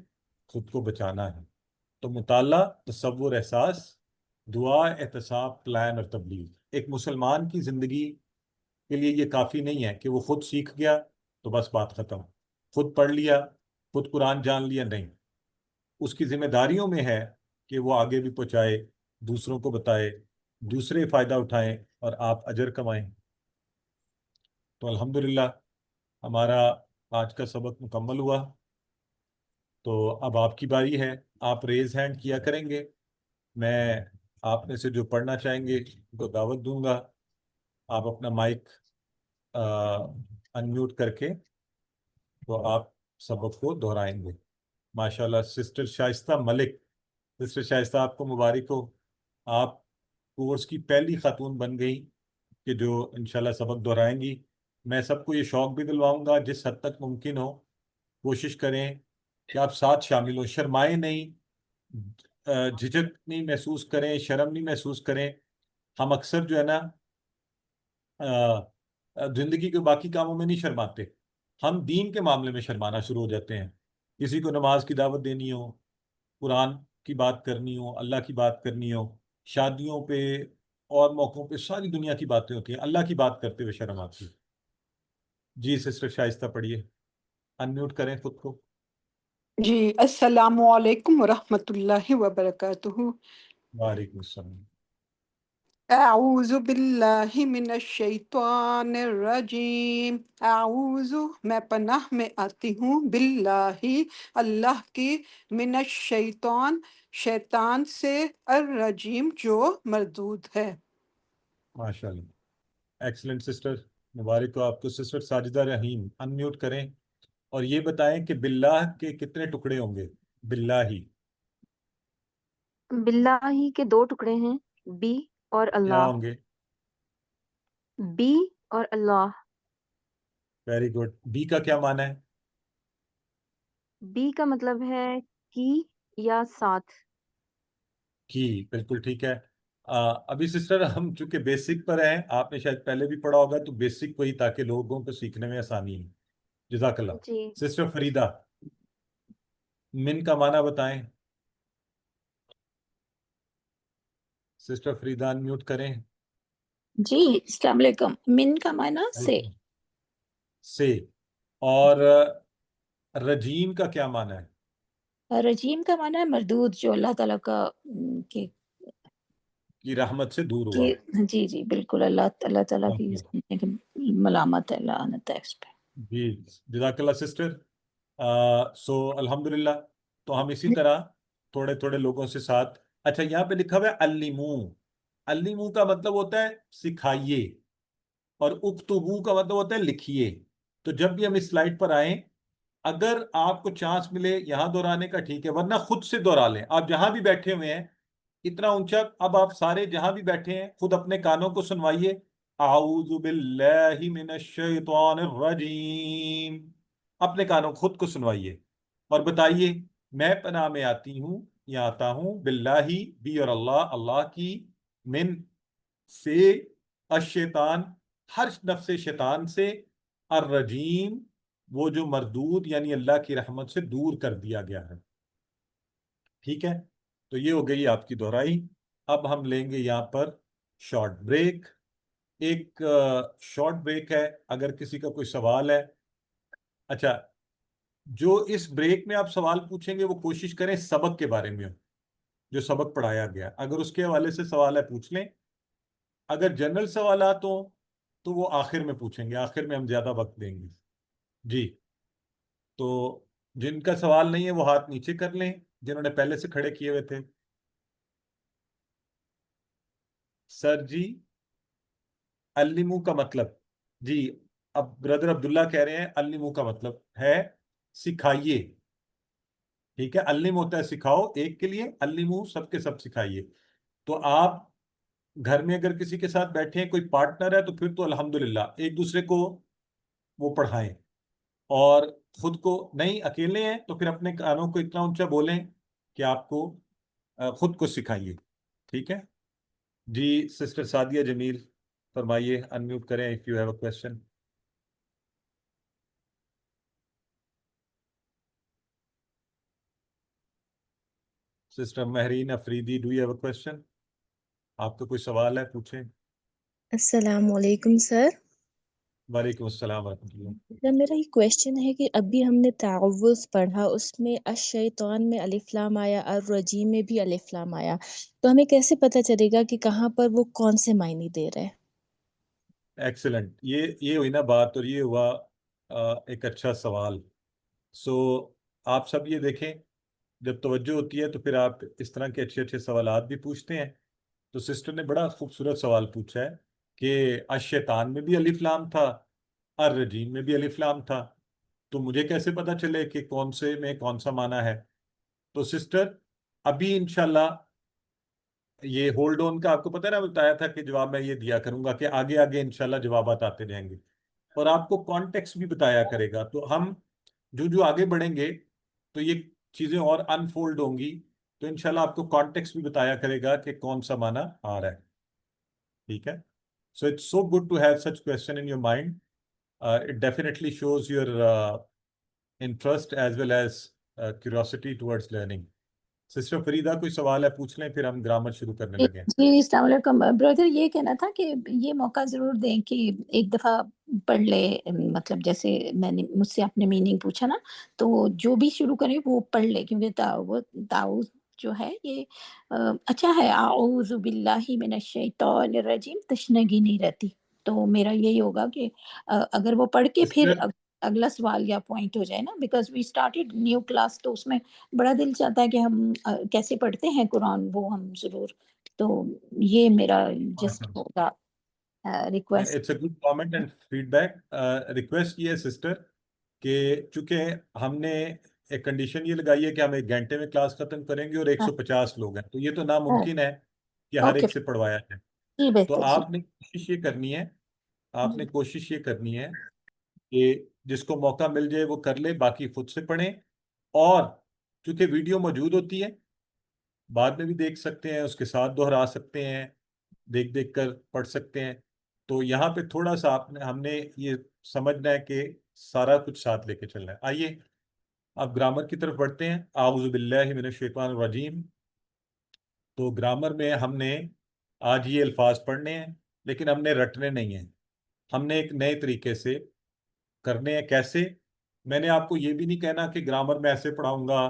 خود کو بچانا ہے. تو مطالعہ، تصور، احساس، دعا، احتساب، پلان اور تبلیغ. ایک مسلمان کی زندگی کے لیے یہ کافی نہیں ہے کہ وہ خود سیکھ گیا تو بس بات ختم، خود پڑھ لیا، خود قرآن جان لیا. نہیں، اس کی ذمہ داریوں میں ہے کہ وہ آگے بھی پہنچائے، دوسروں کو بتائے، دوسرے فائدہ اٹھائیں اور آپ اجر کمائیں. تو الحمدللہ ہمارا آج کا سبق مکمل ہوا. تو اب آپ کی باری ہے، آپ ریز ہینڈ کیا کریں گے، میں آپ میں سے جو پڑھنا چاہیں گے ان کو دعوت دوں گا. آپ اپنا مائک انمیوٹ کر کے تو آپ سبق کو دہرائیں گے. ماشاءاللہ سسٹر شائستہ ملک، سسٹر شائستہ آپ کو مبارک ہو، آپ کورس کی پہلی خاتون بن گئی کہ جو انشاءاللہ سبق دہرائیں گی. میں سب کو یہ شوق بھی دلواؤں گا جس حد تک ممکن ہو کوشش کریں کہ آپ ساتھ شامل ہوں، شرمائیں نہیں، جھجک نہیں محسوس کریں، شرم نہیں محسوس کریں. ہم اکثر جو ہے نا زندگی کے باقی کاموں میں نہیں شرماتے، ہم دین کے معاملے میں شرمانا شروع ہو جاتے ہیں. کسی کو نماز کی دعوت دینی ہو، قرآن کی بات کرنی ہو، اللہ کی بات کرنی ہو، شادیوں پہ اور موقعوں پہ ساری دنیا کی باتیں ہوتی ہیں، اللہ کی بات کرتے ہوئے شرم آتی ہے. جی سسٹر شائستہ پڑھیے، انمیوٹ کریں خود کو. جی السلام علیکم ورحمۃ اللہ وبرکاتہ. وعلیکم السلام. اعوذ باللہ من الشیطان الرجیم. اعوذ میں پناہ میں آتی ہوں، باللہ اللہ کی، من الشیطان شیطان سے، الرجیم جو مردود ہے. ماشاء اللہ، ایکسلنٹ سسٹر، مبارک ہو آپ کو. سسٹر ساجدہ رحیم انمیوٹ کریں اور یہ بتائیں کہ باللہ کے کتنے ٹکڑے ہوں گے؟ باللہ باللہ کے 2 ٹکڑے ہیں، بی اور کیا اللہ. ہوں گے؟ بی اور اللہ. Very good. بی کا کیا معنی ہے؟ بی کا مطلب ہے کی یا ساتھ. کی، بالکل ٹھیک ہے. ابھی سسٹر ہم چونکہ بیسک پر ہیں، آپ نے شاید پہلے بھی پڑھا ہوگا، تو بیسک وہی تاکہ لوگوں کو سیکھنے میں آسانی ہے. جزاک اللہ. جی، سسٹر فریدہ، من کا معنی بتائیں. سسٹر فریدہ انمیوٹ کریں. جی السلام علیکم. من کا معنی سے. سے. اور رجیم کا کیا معنی ہے؟ رجیم کا معنی ہے مردود، جو اللہ تعالیٰ کا کی رحمت سے دور ہوا. جی جی بالکل، اللہ تعالیٰ کی ملامت ہے، لعنت ہے اس پہ. جی جزاک اللہ سسٹر. سو الحمدللہ. تو ہم اسی طرح تھوڑے تھوڑے لوگوں سے ساتھ. اچھا یہاں پہ لکھا ہوا ہے علمو. علمو کا مطلب ہوتا ہے سکھائیے، اور اکتبو کا مطلب ہوتا ہے لکھیے. تو جب بھی ہم اس سلائڈ پر آئیں، اگر آپ کو چانس ملے یہاں دہرانے کا ٹھیک ہے، ورنہ خود سے دہرا لیں. آپ جہاں بھی بیٹھے ہوئے ہیں اتنا اونچا، اب آپ سارے جہاں بھی بیٹھے ہیں خود اپنے کانوں کو سنوائیے، اعوذ باللہ من الشیطان الرجیم. اپنے کانوں خود کو سنوائیے اور بتائیے میں پناہ میں آتی ہوں یا آتا ہوں، باللہ بھی اور اللہ، اللہ کی، من سے، الشیطان ہر نفس شیطان سے، الرجیم وہ جو مردود یعنی اللہ کی رحمت سے دور کر دیا گیا ہے. ٹھیک ہے، تو یہ ہو گئی آپ کی دہرائی. اب ہم لیں گے یہاں پر شارٹ بریک. ایک شارٹ بریک ہے، اگر کسی کا کوئی سوال ہے. اچھا، جو اس بریک میں آپ سوال پوچھیں گے وہ کوشش کریں سبق کے بارے میں ہو، جو سبق پڑھایا گیا. اگر اس کے حوالے سے سوال ہے پوچھ لیں. اگر جنرل سوالات ہوں تو وہ آخر میں پوچھیں گے، آخر میں ہم زیادہ وقت دیں گے. جی، تو جن کا سوال نہیں ہے وہ ہاتھ نیچے کر لیں، جنہوں نے پہلے سے کھڑے کیے ہوئے تھے. سر جی، علمو کا مطلب، جی اب بردر عبداللہ کہہ رہے ہیں علمو کا مطلب ہے سکھائیے. ٹھیک ہے، علم ہوتا ہے سکھاؤ، ایک کے لیے، علمو سب کے سب سکھائیے. تو آپ گھر میں اگر کسی کے ساتھ بیٹھے ہیں، کوئی پارٹنر ہے، تو پھر تو الحمدللہ ایک دوسرے کو وہ پڑھائیں. اور خود کو نہیں، اکیلے ہیں تو پھر اپنے کانوں کو اتنا اونچا بولیں کہ آپ کو خود کو سکھائیے. ٹھیک ہے جی. سسٹر سعدیہ جمیل فرمائیے، انمیوٹ کریں if you have a question. Sister Mehreen Afridi, do you have a question? آپ کا کوئی سوال ہے پوچھیں. السلام علیکم سر. وعلیکم السلام ورحمۃ اللہ. سر میرا یہ کویشچن ہے کہ ابھی ہم نے تعوذ پڑھا، اس میں الشیطان میں الف لام آیا، الرجیم میں بھی الف لام آیا، تو ہمیں کیسے پتہ چلے گا کہ کہاں پر وہ کون سے معنی دے رہے ہیں؟ ایکسلنٹ. یہ ہوئی نا بات، اور یہ ہوا ایک اچھا سوال. سو آپ سب یہ دیکھیں، جب توجہ ہوتی ہے تو پھر آپ اس طرح کے اچھے اچھے سوالات بھی پوچھتے ہیں. تو سسٹر نے بڑا خوبصورت سوال پوچھا ہے کہ الشیطان میں بھی الف لام تھا، الرجیم میں بھی الف لام تھا، تو مجھے کیسے پتا چلے کہ کون سے میں کون سا معنی ہے؟ تو سسٹر ابھی انشاءاللہ یہ ہولڈ آن کا آپ کو پتہ ہے نا، بتایا تھا کہ جواب میں یہ دیا کروں گا کہ آگے آگے انشاءاللہ جوابات آتے جائیں گے، اور آپ کو کانٹیکسٹ بھی بتایا کرے گا. تو ہم جو آگے بڑھیں گے تو یہ چیزیں اور انفولڈ ہوں گی، تو انشاءاللہ آپ کو کانٹیکسٹ بھی بتایا کرے گا کہ کون سا معنی آ رہا ہے. ٹھیک ہے. So it's so good to have such question in your mind. It definitely shows your interest as well as curiosity towards learning. Sister Farida کوئی سوال ہے پوچھ لیں، پھر ہم گرامر شروع کرنے لگیں. جی السلام علیکم بردر، یہ کہنا تھا کہ یہ موقع ضرور دیں کہ ایک دفعہ پڑھ لے، مطلب جیسے میں نے مجھ سے آپ نے میننگ پوچھا نا، تو جو بھی شروع کرے وہ پڑھ لے، کیونکہ تعوذ جو ہے یہ اچھا ہے. اعوذ باللہ من الشیطان الرجیم تشنگی نہیں رہتی. تو میرا یہی ہوگا کہ اگر وہ پڑھ کے پھر سسٹر اگلا سوال یا پوائنٹ ہو جائے نا، because we started new class, تو اس میں بڑا دل چاہتا ہے کہ ہم کیسے پڑھتے ہیں قرآن، وہ ہم ضرور. تو یہ میرا جسٹ ہوگا request. It's a good comment and feedback. Request یہ ہے سسٹر کہ چونکہ ہم نے ایک کنڈیشن یہ لگائی ہے کہ ہم 1 گھنٹے میں کلاس ختم کریں گے اور 150 لوگ ہیں، تو یہ تو ناممکن ہے کہ ہر اوکے ایک سے پڑھوایا جائے. جی، تو بہتر جی. آپ نے کوشش یہ کرنی ہے، آپ نے کوشش یہ کرنی ہے کہ جس کو موقع مل جائے وہ کر لے، باقی خود سے پڑھیں. اور چونکہ ویڈیو موجود ہوتی ہے، بعد میں بھی دیکھ سکتے ہیں، اس کے ساتھ دہرا سکتے ہیں، دیکھ دیکھ کر پڑھ سکتے ہیں. تو یہاں پہ تھوڑا سا ہم نے یہ سمجھنا ہے کہ سارا کچھ ساتھ لے کے چلنا ہے. آئیے اب گرامر کی طرف بڑھتے ہیں. اعوذ باللہ من الشیطان الرجیم. تو گرامر میں ہم نے آج یہ الفاظ پڑھنے ہیں، لیکن ہم نے رٹنے نہیں ہیں، ہم نے ایک نئے طریقے سے کرنے ہیں. کیسے؟ میں نے آپ کو یہ بھی نہیں کہنا کہ گرامر میں ایسے پڑھاؤں گا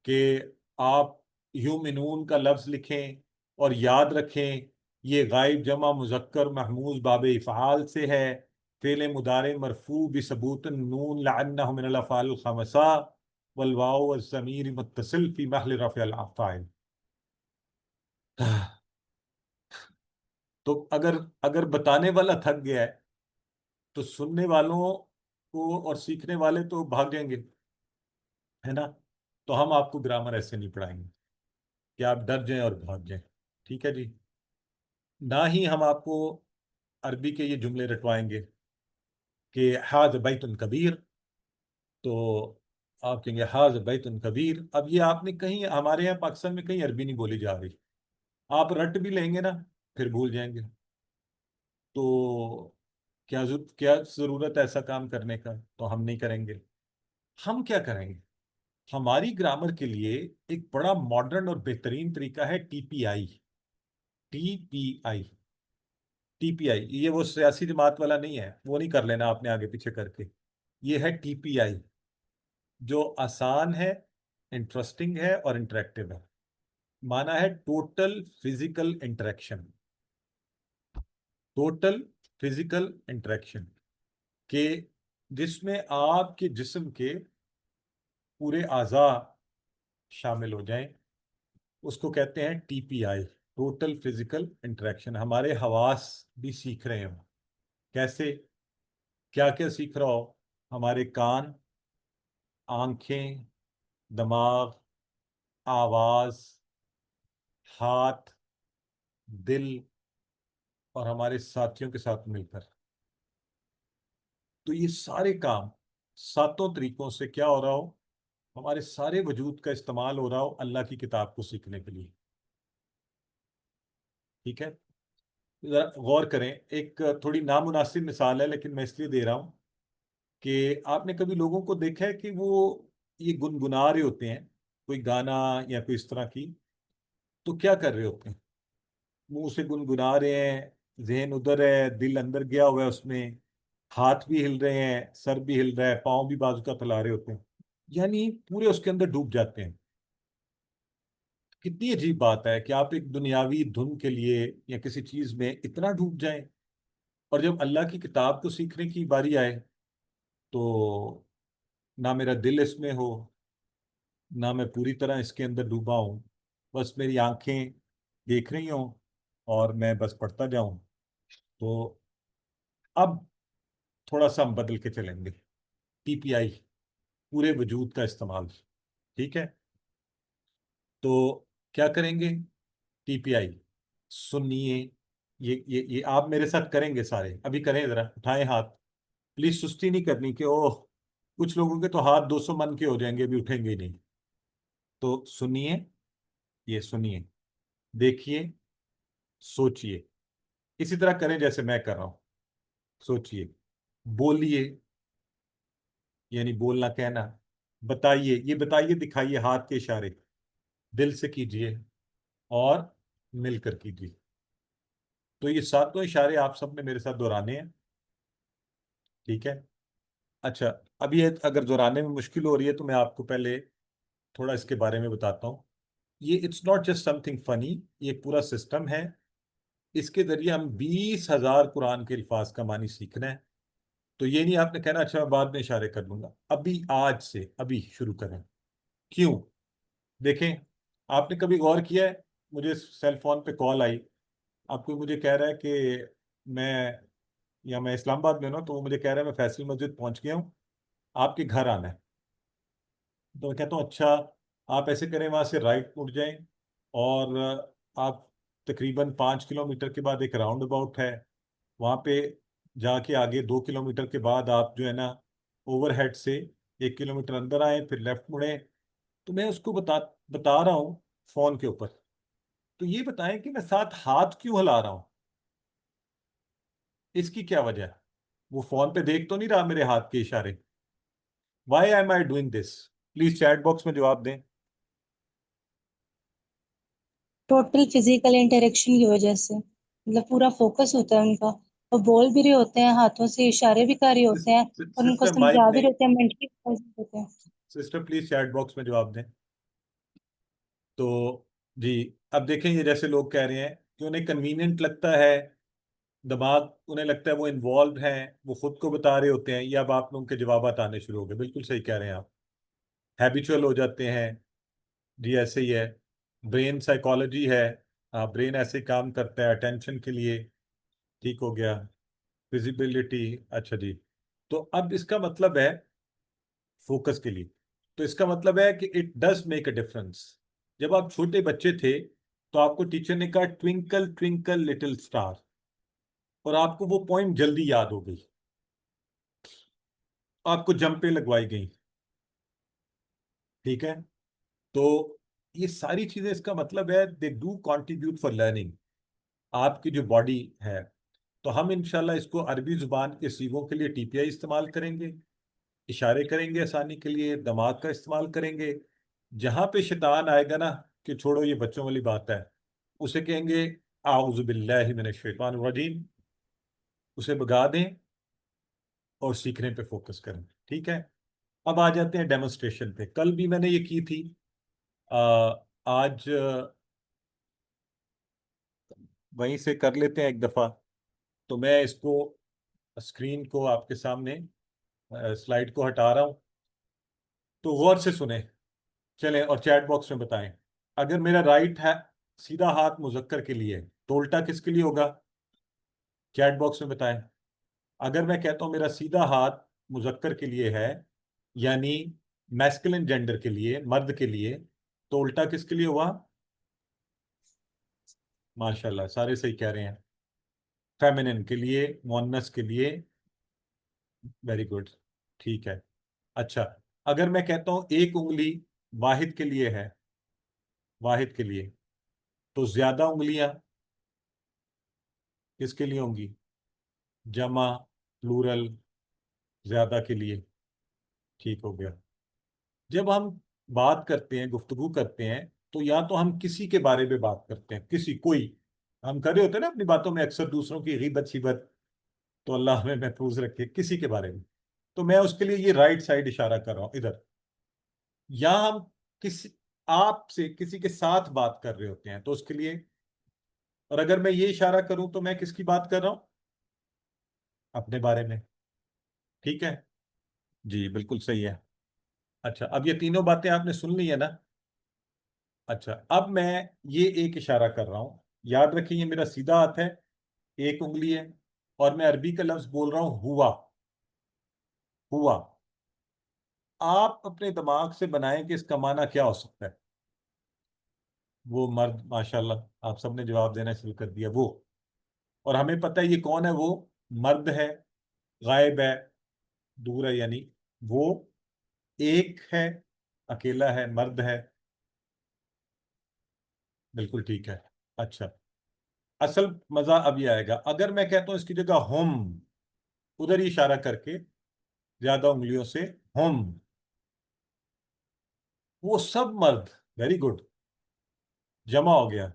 کہ آپ یومنون کا لفظ لکھیں اور یاد رکھیں یہ غائب جمع مذکر محموز باب افعال سے ہے، فعل مضارع مرفوع بثبوت النون لعنہ من الافعال الخمسہ والواو والضمیر متصل فی محل رفع الفاعل. تو اگر بتانے والا تھک گیا ہے تو سننے والوں کو اور سیکھنے والے تو بھاگ جائیں گے، ہے نا؟ تو ہم آپ کو گرامر ایسے نہیں پڑھائیں گے کہ آپ ڈر جائیں اور بھاگ جائیں. ٹھیک ہے جی. نہ ہی ہم آپ کو عربی کے یہ جملے رٹوائیں گے کہ حاذ بیت کبیر، تو آپ کہیں گے حاذ بیت کبیر. اب یہ آپ نے کہیں ہمارے یہاں پاکستان میں کہیں عربی نہیں بولی جا رہی، آپ رٹ بھی لیں گے نا پھر بھول جائیں گے. تو کیا ضرورت ہے ایسا کام کرنے کا؟ تو ہم نہیں کریں گے. ہم کیا کریں گے؟ ہماری گرامر کے لیے ایک بڑا ماڈرن اور بہترین طریقہ ہے ٹی پی آئی. ٹی پی آئی، ٹی پی آئی یہ وہ سیاسی جماعت والا نہیں ہے، وہ نہیں کر لینا آپ نے آگے پیچھے کر کے. یہ ہے ٹی پی آئی، جو آسان ہے، انٹرسٹنگ ہے اور انٹریکٹیو ہے. مانا ہے total physical interaction. Total physical interaction کہ جس میں آپ کے جسم کے پورے اعضاء شامل ہو جائیں، اس کو کہتے ہیں ٹی پی آئی، ٹوٹل فزیکل انٹریکشن. ہمارے حواس بھی سیکھ رہے ہوں. کیسے؟ کیا کیا سیکھ رہا ہو؟ ہمارے کان، آنکھیں، دماغ، آواز، ہاتھ، دل، اور ہمارے ساتھیوں کے ساتھ مل کر. تو یہ سارے کام 7 طریقوں سے کیا ہو رہا ہو؟ ہمارے سارے وجود کا استعمال ہو رہا ہو اللہ کی کتاب کو سیکھنے کے لیے. ٹھیک ہے؟ ذرا غور کریں. ایک تھوڑی نامناسب مثال ہے لیکن میں اس لیے دے رہا ہوں کہ آپ نے کبھی لوگوں کو دیکھا ہے کہ وہ یہ گنگنا رہے ہوتے ہیں کوئی گانا یا کوئی اس طرح کی، تو کیا کر رہے ہوتے ہیں؟ منہ سے گنگنا رہے ہیں، ذہن ادھر ہے، دل اندر گیا ہوا ہے اس میں، ہاتھ بھی ہل رہے ہیں، سر بھی ہل رہا ہے، پاؤں بھی بازو کا پھیلا رہے ہوتے ہیں، یعنی پورے اس کے اندر ڈوب جاتے ہیں۔ کتنی عجیب بات ہے کہ آپ ایک دنیاوی دھن کے لیے یا کسی چیز میں اتنا ڈوب جائیں، اور جب اللہ کی کتاب کو سیکھنے کی باری آئے تو نہ میرا دل اس میں ہو، نہ میں پوری طرح اس کے اندر ڈوبا ہوں، بس میری آنکھیں دیکھ رہی ہوں اور میں بس پڑھتا جاؤں۔ تو اب تھوڑا سا ہم بدل کے چلیں گے، ٹی پی آئی، پورے وجود کا استعمال، ٹھیک ہے؟ تو کیا کریں گے؟ ٹی پی آئی سنیے، یہ آپ میرے ساتھ کریں گے سارے، ابھی کریں، ذرا اٹھائیں ہاتھ، پلیز سستی نہیں کرنی کہ اوہ کچھ لوگوں کے تو ہاتھ 200 من کے ہو جائیں گے، ابھی اٹھیں گے ہی نہیں۔ تو سنیے، یہ سنیے، دیکھیے، سوچئے، اسی طرح کریں جیسے میں کر رہا ہوں، سوچئے، بولیے، یعنی بولنا کہنا، بتائیے، یہ بتائیے دکھائیے، ہاتھ کے اشارے دل سے کیجئے اور مل کر کیجئے۔ تو یہ ساتوں اشارے آپ سب نے میرے ساتھ دہرانے ہیں، ٹھیک ہے؟ اچھا، اب یہ اگر دہرانے میں مشکل ہو رہی ہے تو میں آپ کو پہلے تھوڑا اس کے بارے میں بتاتا ہوں۔ یہ it's not just something funny, یہ ایک پورا سسٹم ہے، اس کے ذریعے ہم 20,000 قرآن کے الفاظ کا معنی سیکھنا ہے۔ تو یہ نہیں آپ نے کہنا اچھا میں بعد میں اشارے کر لوں گا، ابھی آج سے ابھی شروع کریں۔ کیوں؟ دیکھیں، آپ نے کبھی غور کیا ہے، مجھے سیل فون پہ کال آئی، آپ کوئی مجھے کہہ رہا ہے کہ میں اسلام آباد میں ہوں، تو وہ مجھے کہہ رہا ہے میں فیصل مسجد پہنچ گیا ہوں، آپ کے گھر آنا ہے۔ تو میں کہتا ہوں اچھا، آپ ایسے کریں، وہاں سے رائٹ مڑ جائیں اور آپ تقریباً 5 کلومیٹر کے بعد ایک راؤنڈ اباؤٹ ہے، وہاں پہ جا کے آگے 2 کلومیٹر کے بعد آپ جو ہے نا اوور ہیڈ سے 1 کلومیٹر اندر آئیں، پھر لیفٹ مڑیں۔ تو میں اس کو بتا رہا ہوں فون کے اوپر، تو یہ بتائیں کہ میں ساتھ ہاتھ کیوں ہلا رہا ہوں، اس کی کیا وجہ ہے؟ وہ فون پہ دیکھ تو نہیں رہا میرے ہاتھ کے اشارے؟ Why am I doing this? Please chat box میں جواب دیں۔ ٹوٹل فزیکل انٹریکشن کی وجہ سے، مطلب پورا فوکس ہوتا ہے ان کا، اور بول بھی رہے ہوتے ہیں، ہاتھوں سے اشارے بھی کر رہے ہوتے ہیں، اور ان کو سسٹر مائک سمجھا بھی نہیں، رہے ہوتے ہیں، مینٹلی ہوتے ہیں۔ سسٹر پلیز چیٹ باکس میں جواب دیں۔ تو جی، اب دیکھیں، یہ جیسے لوگ کہہ رہے ہیں کہ انہیں کنوینئنٹ لگتا ہے، دماغ انہیں لگتا ہے وہ انوالوڈ ہیں، وہ خود کو بتا رہے ہوتے ہیں، یہ اب آپ لوگوں کے جوابات آنے شروع ہو گئے، بالکل صحیح کہہ رہے ہیں آپ، ہیبیچول ہو جاتے ہیں، جی ایسے ہی ہے، برین سائیکالوجی ہے، برین ایسے کام کرتا ہے اٹینشن کے لیے، ٹھیک ہو گیا، ویزیبلٹی، اچھا جی۔ تو اب اس کا مطلب ہے فوکس کے لیے، تو اس کا مطلب ہے کہ it does make a difference. جب آپ چھوٹے بچے تھے تو آپ کو ٹیچر نے کہا ٹوینکل ٹوینکل لٹل اسٹار، اور آپ کو وہ پوائنٹ جلدی یاد ہو گئی، آپ کو جمپیں لگوائی گئیں، ٹھیک ہے؟ تو یہ ساری چیزیں، اس کا مطلب ہے they do contribute for learning, آپ کی جو باڈی ہے۔ تو ہم انشاءاللہ اس کو عربی زبان کے سیغوں کے لیے ٹی پی آئی استعمال کریں گے، اشارے کریں گے آسانی کے لیے، دماغ کا استعمال کریں گے۔ جہاں پہ شیطان آئے گا نا کہ چھوڑو یہ بچوں والی بات ہے، اسے کہیں گے اعوذ باللہ من الشیطان الرجیم، اسے بگا دیں اور سیکھنے پہ فوکس کریں، ٹھیک ہے؟ اب آ جاتے ہیں ڈیمونسٹریشن پہ۔ کل بھی میں نے یہ کی تھی، آج وہیں سے کر لیتے ہیں ایک دفعہ۔ تو میں اس کو اسکرین کو آپ کے سامنے سلائڈ کو ہٹا رہا ہوں، تو غور سے سنیں، چلیں، اور چیٹ باکس میں بتائیں، اگر میرا رائٹ ہے سیدھا ہاتھ مذکر کے لیے تو الٹا کس کے لیے ہوگا؟ چیٹ باکس میں بتائیں۔ اگر میں کہتا ہوں میرا سیدھا ہاتھ مذکر کے لیے ہے، یعنی میسکلن جینڈر کے لیے، مرد کے لیے، تو الٹا کس کے لیے ہوا؟ ماشاءاللہ سارے صحیح کہہ رہے ہیں، فیمنن کے لیے، مؤنث کے لیے، ویری گڈ، ٹھیک ہے۔ اچھا، اگر میں کہتا ہوں ایک انگلی واحد کے لیے ہے، واحد کے لیے، تو زیادہ انگلیاں کس کے لیے ہوں گی؟ جمع، پلورل، زیادہ کے لیے، ٹھیک ہو گیا۔ جب ہم بات کرتے ہیں، گفتگو کرتے ہیں، تو یا تو ہم کسی کے بارے میں بات کرتے ہیں، کوئی، ہم کر رہے ہوتے ہیں نا اپنی باتوں میں اکثر دوسروں کی غیبت شیبت، تو اللہ ہمیں محفوظ رکھے کسی کے بارے میں. تو میں اس کے لیے یہ رائٹ سائڈ اشارہ کر رہا ہوں ادھر. یہاں ہم کسی آپ سے کسی کے ساتھ بات کر رہے ہوتے ہیں تو اس کے لیے، اور اگر میں یہ اشارہ کروں تو میں کس کی بات کر رہا ہوں؟ اپنے بارے میں. ٹھیک ہے جی، بالکل صحیح ہے. اچھا، اب یہ تینوں باتیں آپ نے سن لی ہیں نا؟ اچھا، اب میں یہ ایک اشارہ کر رہا ہوں. یاد رکھیں یہ میرا سیدھا ہاتھ ہے، ایک انگلی ہے، اور میں عربی کا لفظ بول رہا ہوں ہوا. ہوا. آپ اپنے دماغ سے بنائیں کہ اس کا معنی کیا ہو سکتا ہے. وہ مرد، ماشاءاللہ آپ سب نے جواب دینا شروع کر دیا. وہ، اور ہمیں پتہ ہے یہ کون ہے. وہ مرد ہے، غائب ہے، دور ہے، یعنی وہ ایک ہے، اکیلا ہے، مرد ہے. بالکل ٹھیک ہے. اچھا، اصل مزہ اب یہ آئے گا اگر میں کہتا ہوں اس کی جگہ ہم، ادھر ہی اشارہ کر کے زیادہ انگلیوں سے، ہم وہ سب مرد. ویری گڈ، جمع ہو گیا،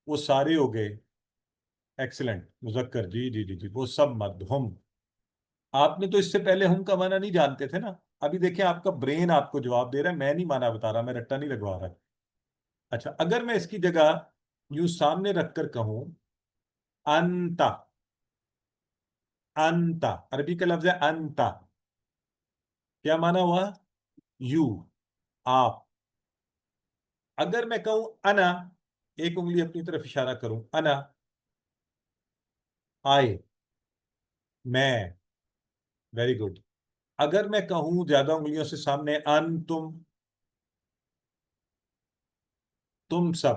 وہ سارے ہو گئے. ایکسلنٹ، مذکر، جی جی جی جی، وہ سب مرد، ہم. آپ نے تو اس سے پہلے ہم کا معنی نہیں جانتے تھے نا. ابھی دیکھیں آپ کا برین آپ کو جواب دے رہا ہے، میں نہیں معنی بتا رہا، میں رٹا نہیں لگوا رہا. اچھا، اگر میں اس کی جگہ یوں سامنے رکھ کر کہوں انتا، انتا عربی کا لفظ ہے انتا، کیا معنی ہوا؟ یو، آپ. اگر میں کہوں انا، ایک انگلی اپنی طرف اشارہ کروں، انا، آئے، میں. Very good. اگر میں کہوں زیادہ انگلیوں سے سامنے انتم، تم سب،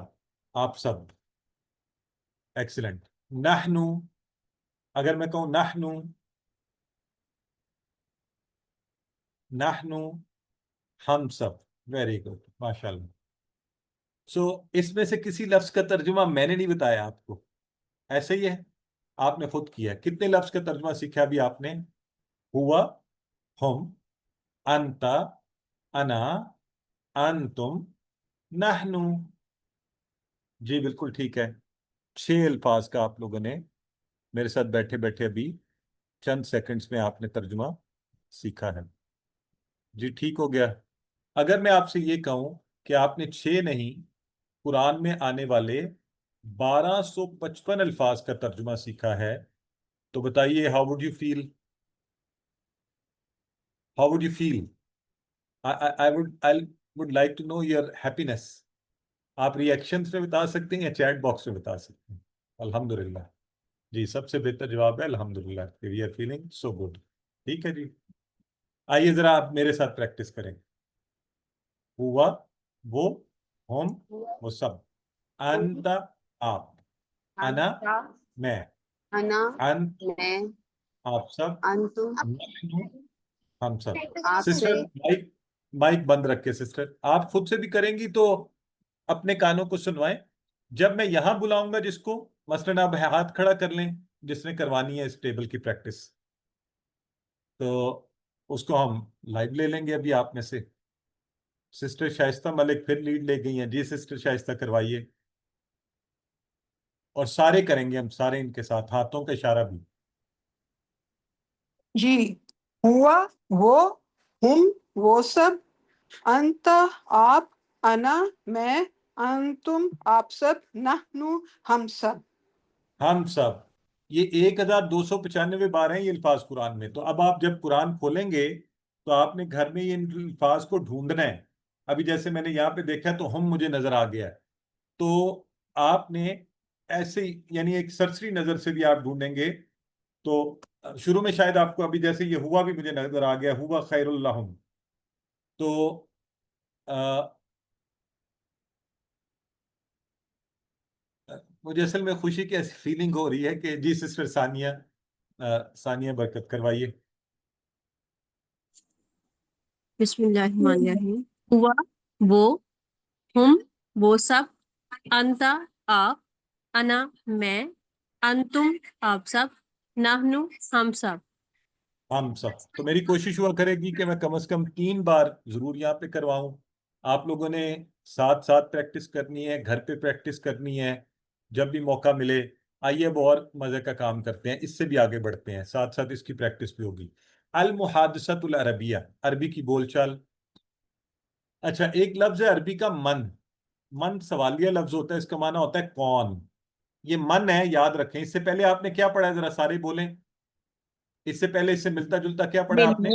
آپ سب. ایکسلنٹ. نحنو، اگر میں کہوں نحنو، نحنو ہم سب. ویری گڈ، ماشاءاللہ. سو اس میں سے کسی لفظ کا ترجمہ میں نے نہیں بتایا آپ کو، ایسے ہی ہے، آپ نے خود کیا. کتنے لفظ کا ترجمہ سیکھا ابھی آپ نے؟ ہوا، ہم، انتا، انا، انتم، نحنو. جی بالکل ٹھیک ہے. 6 الفاظ کا آپ لوگوں نے میرے ساتھ بیٹھے بیٹھے ابھی چند سیکنڈز میں آپ نے ترجمہ سیکھا ہے. جی ٹھیک ہو گیا. اگر میں آپ سے یہ کہوں کہ آپ نے 6 نہیں، قرآن میں آنے والے 1255 الفاظ کا ترجمہ سیکھا ہے، تو بتائیے how would you feel? How would you feel? I would like to know your happiness. آپ ریئیکشنز میں بتا سکتے ہیں یا چیٹ باکس میں بتا سکتے ہیں. الحمدللہ. جی سب سے بہتر جواب ہے الحمدللہ. We are feeling so good. ٹھیک ہے جی. آئیے ذرا آپ میرے ساتھ پریکٹس کریں. ہوا، وہ، ہم، وہ سب. انتا، آپ. انا، میں. انا، انت، میں. آپ سب. انتم، نحن، ہم سب. آپ سسٹر سے. مائک بند رکھ کے، سسٹر آپ خود سے بھی کریں گی تو اپنے کانوں کو سنوائیں. جب میں یہاں بلاؤں گا جس کو، مثلاً آپ ہاتھ کھڑا کر لیں جس نے کروانی ہے اس ٹیبل کی پریکٹس، تو اس کو ہم لائیو لے لیں گے ابھی آپ میں سے. سسٹر شائستہ ملک پھر لیڈ لے گئی ہیں. جی سسٹر شائستہ کروائیے. اور سارے کریں گے ہم، سارے ان کے ساتھ ہاتھوں کا اشارہ بھی. جی. ہوا، وہ، ہم، وہ سب، انت، آپ، انا، میں، انتم، آپ سب، نحنو، ہم سب. ہم سب. یہ 1295 بار ہیں یہ الفاظ قرآن میں. تو اب آپ جب قرآن کھولیں گے تو آپ نے گھر میں یہ الفاظ کو ڈھونڈنا ہے. ابھی جیسے میں نے یہاں پہ دیکھا تو ہم مجھے نظر آ گیا ہے، تو آپ نے ایسے ہی یعنی ایک سرسری نظر سے بھی آپ ڈھونڈیں گے. تو شروع میں شاید آپ کو ابھی جیسے یہ ہوا بھی مجھے نظر آ گیا، ہوا خیر اللہم. تو مجھے اصل میں خوشی کی ایسی فیلنگ ہو رہی ہے کہ جی سسٹر ثانیہ برکت کروائیے. بسم اللہ الرحمن الرحیم. ہوا، وہ، ہم، وہ سب، انتا، آپ، انا، میں، انتم، آپ سب، نحنو، ہم سب. ہم سب. تو میری کوشش ہوا کرے گی کہ میں کم از کم 3 بار ضرور یہاں پہ کرواؤں. آپ لوگوں نے ساتھ ساتھ پریکٹس کرنی ہے، گھر پہ پریکٹس کرنی ہے. جب بھی موقع ملے. آئیے اب اور مزے کا کام کرتے ہیں, اس سے بھی آگے بڑھتے ہیں, ساتھ ساتھ اس کی پریکٹس بھی ہوگی. المحادثۃ العربیہ, عربی کی بول چال. اچھا, ایک لفظ ہے عربی کا من. من سوالیہ لفظ ہوتا ہے, اس کا معنی ہوتا ہے کون. یہ من ہے, یاد رکھیں. اس سے پہلے آپ نے کیا پڑھا ہے, ذرا سارے بولیں. اس سے پہلے اس سے ملتا جلتا کیا پڑھا آپ نے؟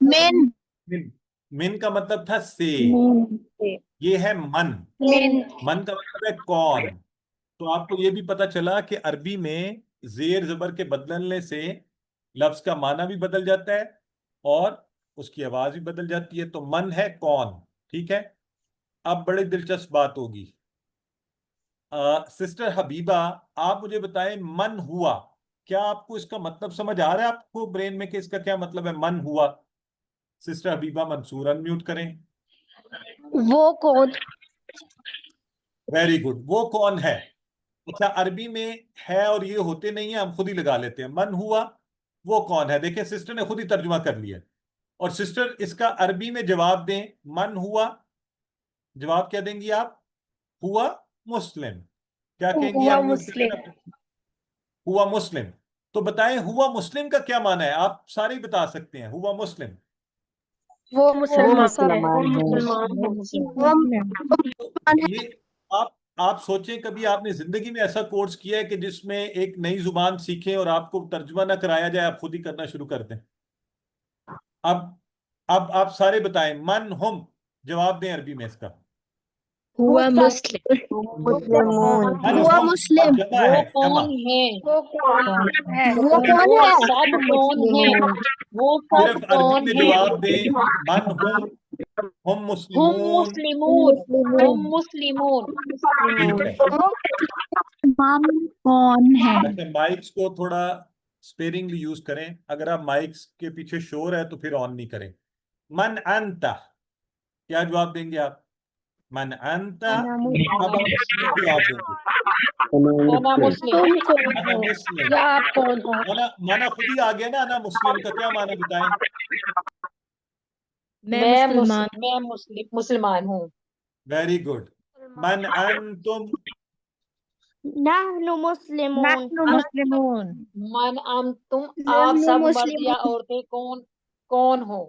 من. من کا مطلب تھا سے. یہ ہے من. من کا مطلب ہے کون. تو آپ کو یہ بھی پتا چلا کہ عربی میں زیر زبر کے بدلنے سے لفظ کا معنی بھی بدل جاتا ہے اور اس کی آواز بھی بدل جاتی ہے. تو من ہے کون. ٹھیک ہے. اب بڑی دلچسپ بات ہوگی. سسٹر حبیبہ, آپ مجھے بتائیں من ہوا, کیا آپ کو اس کا مطلب سمجھ آ رہا ہے آپ کو برین میں کہ اس کا کیا مطلب ہے من ہوا؟ سسٹر حبیبہ منصور انمیوٹ کریں. وہ کون. ویری گڈ, وہ کون ہے. اچھا, عربی میں ہے اور یہ ہوتے نہیں ہیں, ہم خود ہی لگا لیتے ہیں. من ہوا, وہ کون ہے. دیکھیں سسٹر نے خود ہی ترجمہ کر لیا. اور سسٹر اس کا عربی میں جواب دیں. من ہوا, جواب کیا دیں گی آپ؟ ہوا مسلم. کیا کہیں گی؟ ہوا مسلم. تو بتائیں ہوا مسلم کا کیا معنی ہے؟ آپ سارے ہی بتا سکتے ہیں. ہوا مسلم وہ مسلمان یہ آپ سوچیں, کبھی آپ نے زندگی میں ایسا کورس کیا ہے کہ جس میں ایک نئی زبان سیکھیں اور آپ کو ترجمہ نہ کرایا جائے, آپ خود ہی کرنا شروع کر دیں؟ اب آپ سارے بتائیں. من ہم, جواب دیں عربی میں اس کا. ہوا مسلم. من ہم اب جمع ہے, جمع. صرف عربی میں جواب دیں. من ہم مسلمون. ٹھیک ہے. کون ہے. اچھا, مائکس کو تھوڑا اسپیرنگلی یوز کریں. اگر آپ مائکس کے پیچھے شور ہے تو پھر آن نہیں کریں. من انت, کیا جواب دیں گے آپ؟ من انت. اب آپ جواب دیں گے. انا مسلم. مانا خود ہی آ گیا نا, انا مسلم کا کیا معنی بتائیں؟ میں مسلمان ہوں. Very good. من انتم. نحن مسلمون. من انتم, آپ سب مرد یا عورتیں کون ہو؟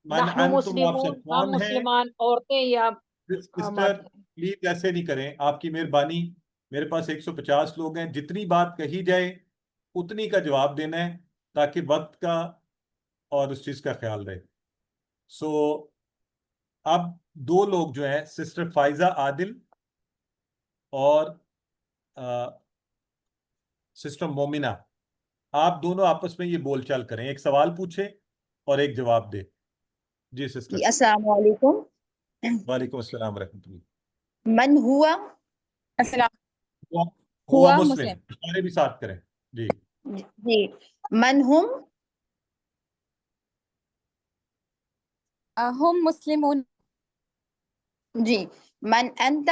من نحن انتم, آپ مسلمون, سب ہم کون ہیں؟ مسلمان عورتیں یا سسٹر مرد ہیں. پلیز ایسے نہیں کریں, آپ کی مہربانی. میرے پاس 150 لوگ ہیں, جتنی بات کہی جائے اتنی کا جواب دینا ہے تاکہ وقت کا اور اس چیز کا خیال رہے. سو اب دو لوگ جو ہیں, سسٹر فائزہ عادل اور سسٹر مومنہ, آپ دونوں آپس میں یہ بول چال کریں. ایک سوال پوچھے اور ایک جواب دے. جی سسٹر. السلام علیکم. وعلیکم السلام ورحمۃ اللہ. من ہوا. ہوا مسلم. سارے بھی ساتھ کریں. جی جی. من ہم. ہم مسلمون. جی. من انت.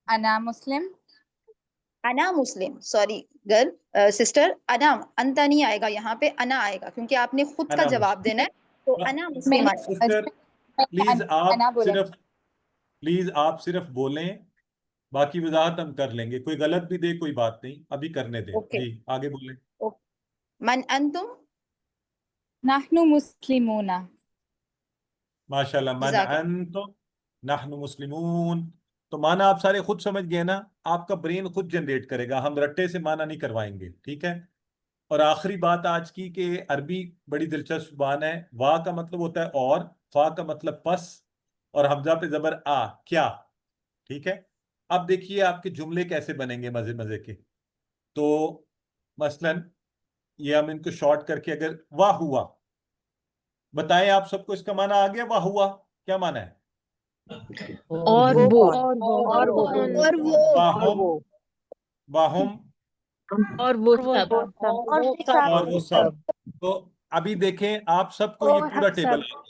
انا مسلم. انا مسلم. سوری گرل, سسٹر, انا انتا نہیں آئے گا یہاں پہ, انا آئے گا کیونکہ آپ نے خود کا جواب دینا ہے. تو انا مسلم آئے گا. سسٹر پلیز آپ صرف بولیں, باقی وضاحت ہم کر لیں گے. کوئی غلط بھی دے کوئی بات نہیں, ابھی کرنے دیں. جی آگے بولیں. من انتم. نحن مسلمون. ماشاءاللہ. من انتم نحن مسلمون. تو معنی آپ سارے خود سمجھ گئے نا, آپ کا برین خود جنریٹ کرے گا, ہم رٹے سے معنی نہیں کروائیں گے. ٹھیک ہے. اور آخری بات آج کی کہ عربی بڑی دلچسپ زبان ہے. وا کا مطلب ہوتا ہے اور, فا کا مطلب پس, اور حمزہ پہ زبر آ, کیا. ٹھیک ہے. اب دیکھیے آپ کے جملے کیسے بنیں گے مزے مزے کے. تو مثلا یہ ہم ان کو شارٹ کر کے, اگر واہ ہوا, بتائیں آپ سب کو اس کا معنی آ گیا؟ واہ ہوا کیا معنی ہے؟ اور وہ واہم اور وہ سب. اور وہ سب. تو ابھی دیکھیں آپ سب کو یہ پورا ٹیبل آ گیا.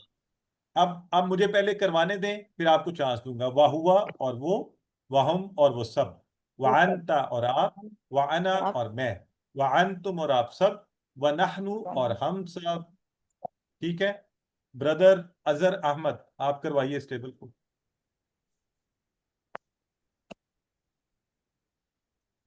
اب مجھے پہلے کروانے دیں, پھر آپ کو چانس دوں گا. واہ ہوا اور وہ, واہم اور وہ سب, وانتا اور آپ, وانا اور میں, وانتم اور آپ سب, ونحن اور ہم سب. ٹھیک ہے. بردر اظہر احمد, آپ کروائیے اس ٹیبل کو.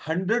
100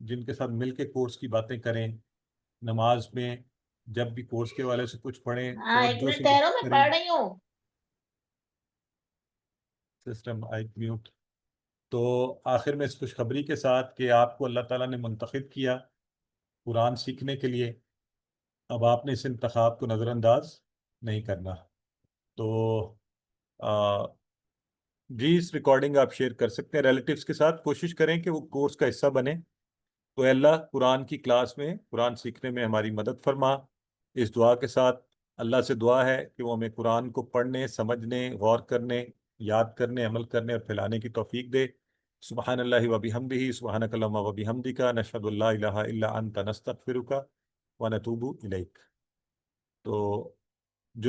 جن کے ساتھ مل کے کورس کی باتیں کریں، نماز میں جب بھی کورس کے والے سے کچھ پڑھیں توجہ سے میں پڑھ رہی ہوں. System mute. تو آخر میں اس خوشخبری کے ساتھ کہ آپ کو اللہ تعالیٰ نے منتخب کیا قرآن سیکھنے کے لیے، اب آپ نے اس انتخاب کو نظر انداز نہیں کرنا. تو جی اس ریکارڈنگ آپ شیئر کر سکتے ہیں ریلیٹیوز کے ساتھ. کوشش کریں کہ وہ کورس کا حصہ بنے. تو اے اللہ قرآن کی کلاس میں قرآن سیکھنے میں ہماری مدد فرما. اس دعا کے ساتھ اللہ سے دعا ہے کہ وہ ہمیں قرآن کو پڑھنے، سمجھنے، غور کرنے، یاد کرنے، عمل کرنے اور پھیلانے کی توفیق دے. سبحان اللہ و بحمدہ، سبحانک اللہم و بحمدک، نشہد ان لا الہ الا انت، نستغفرک و نتوب الیک. تو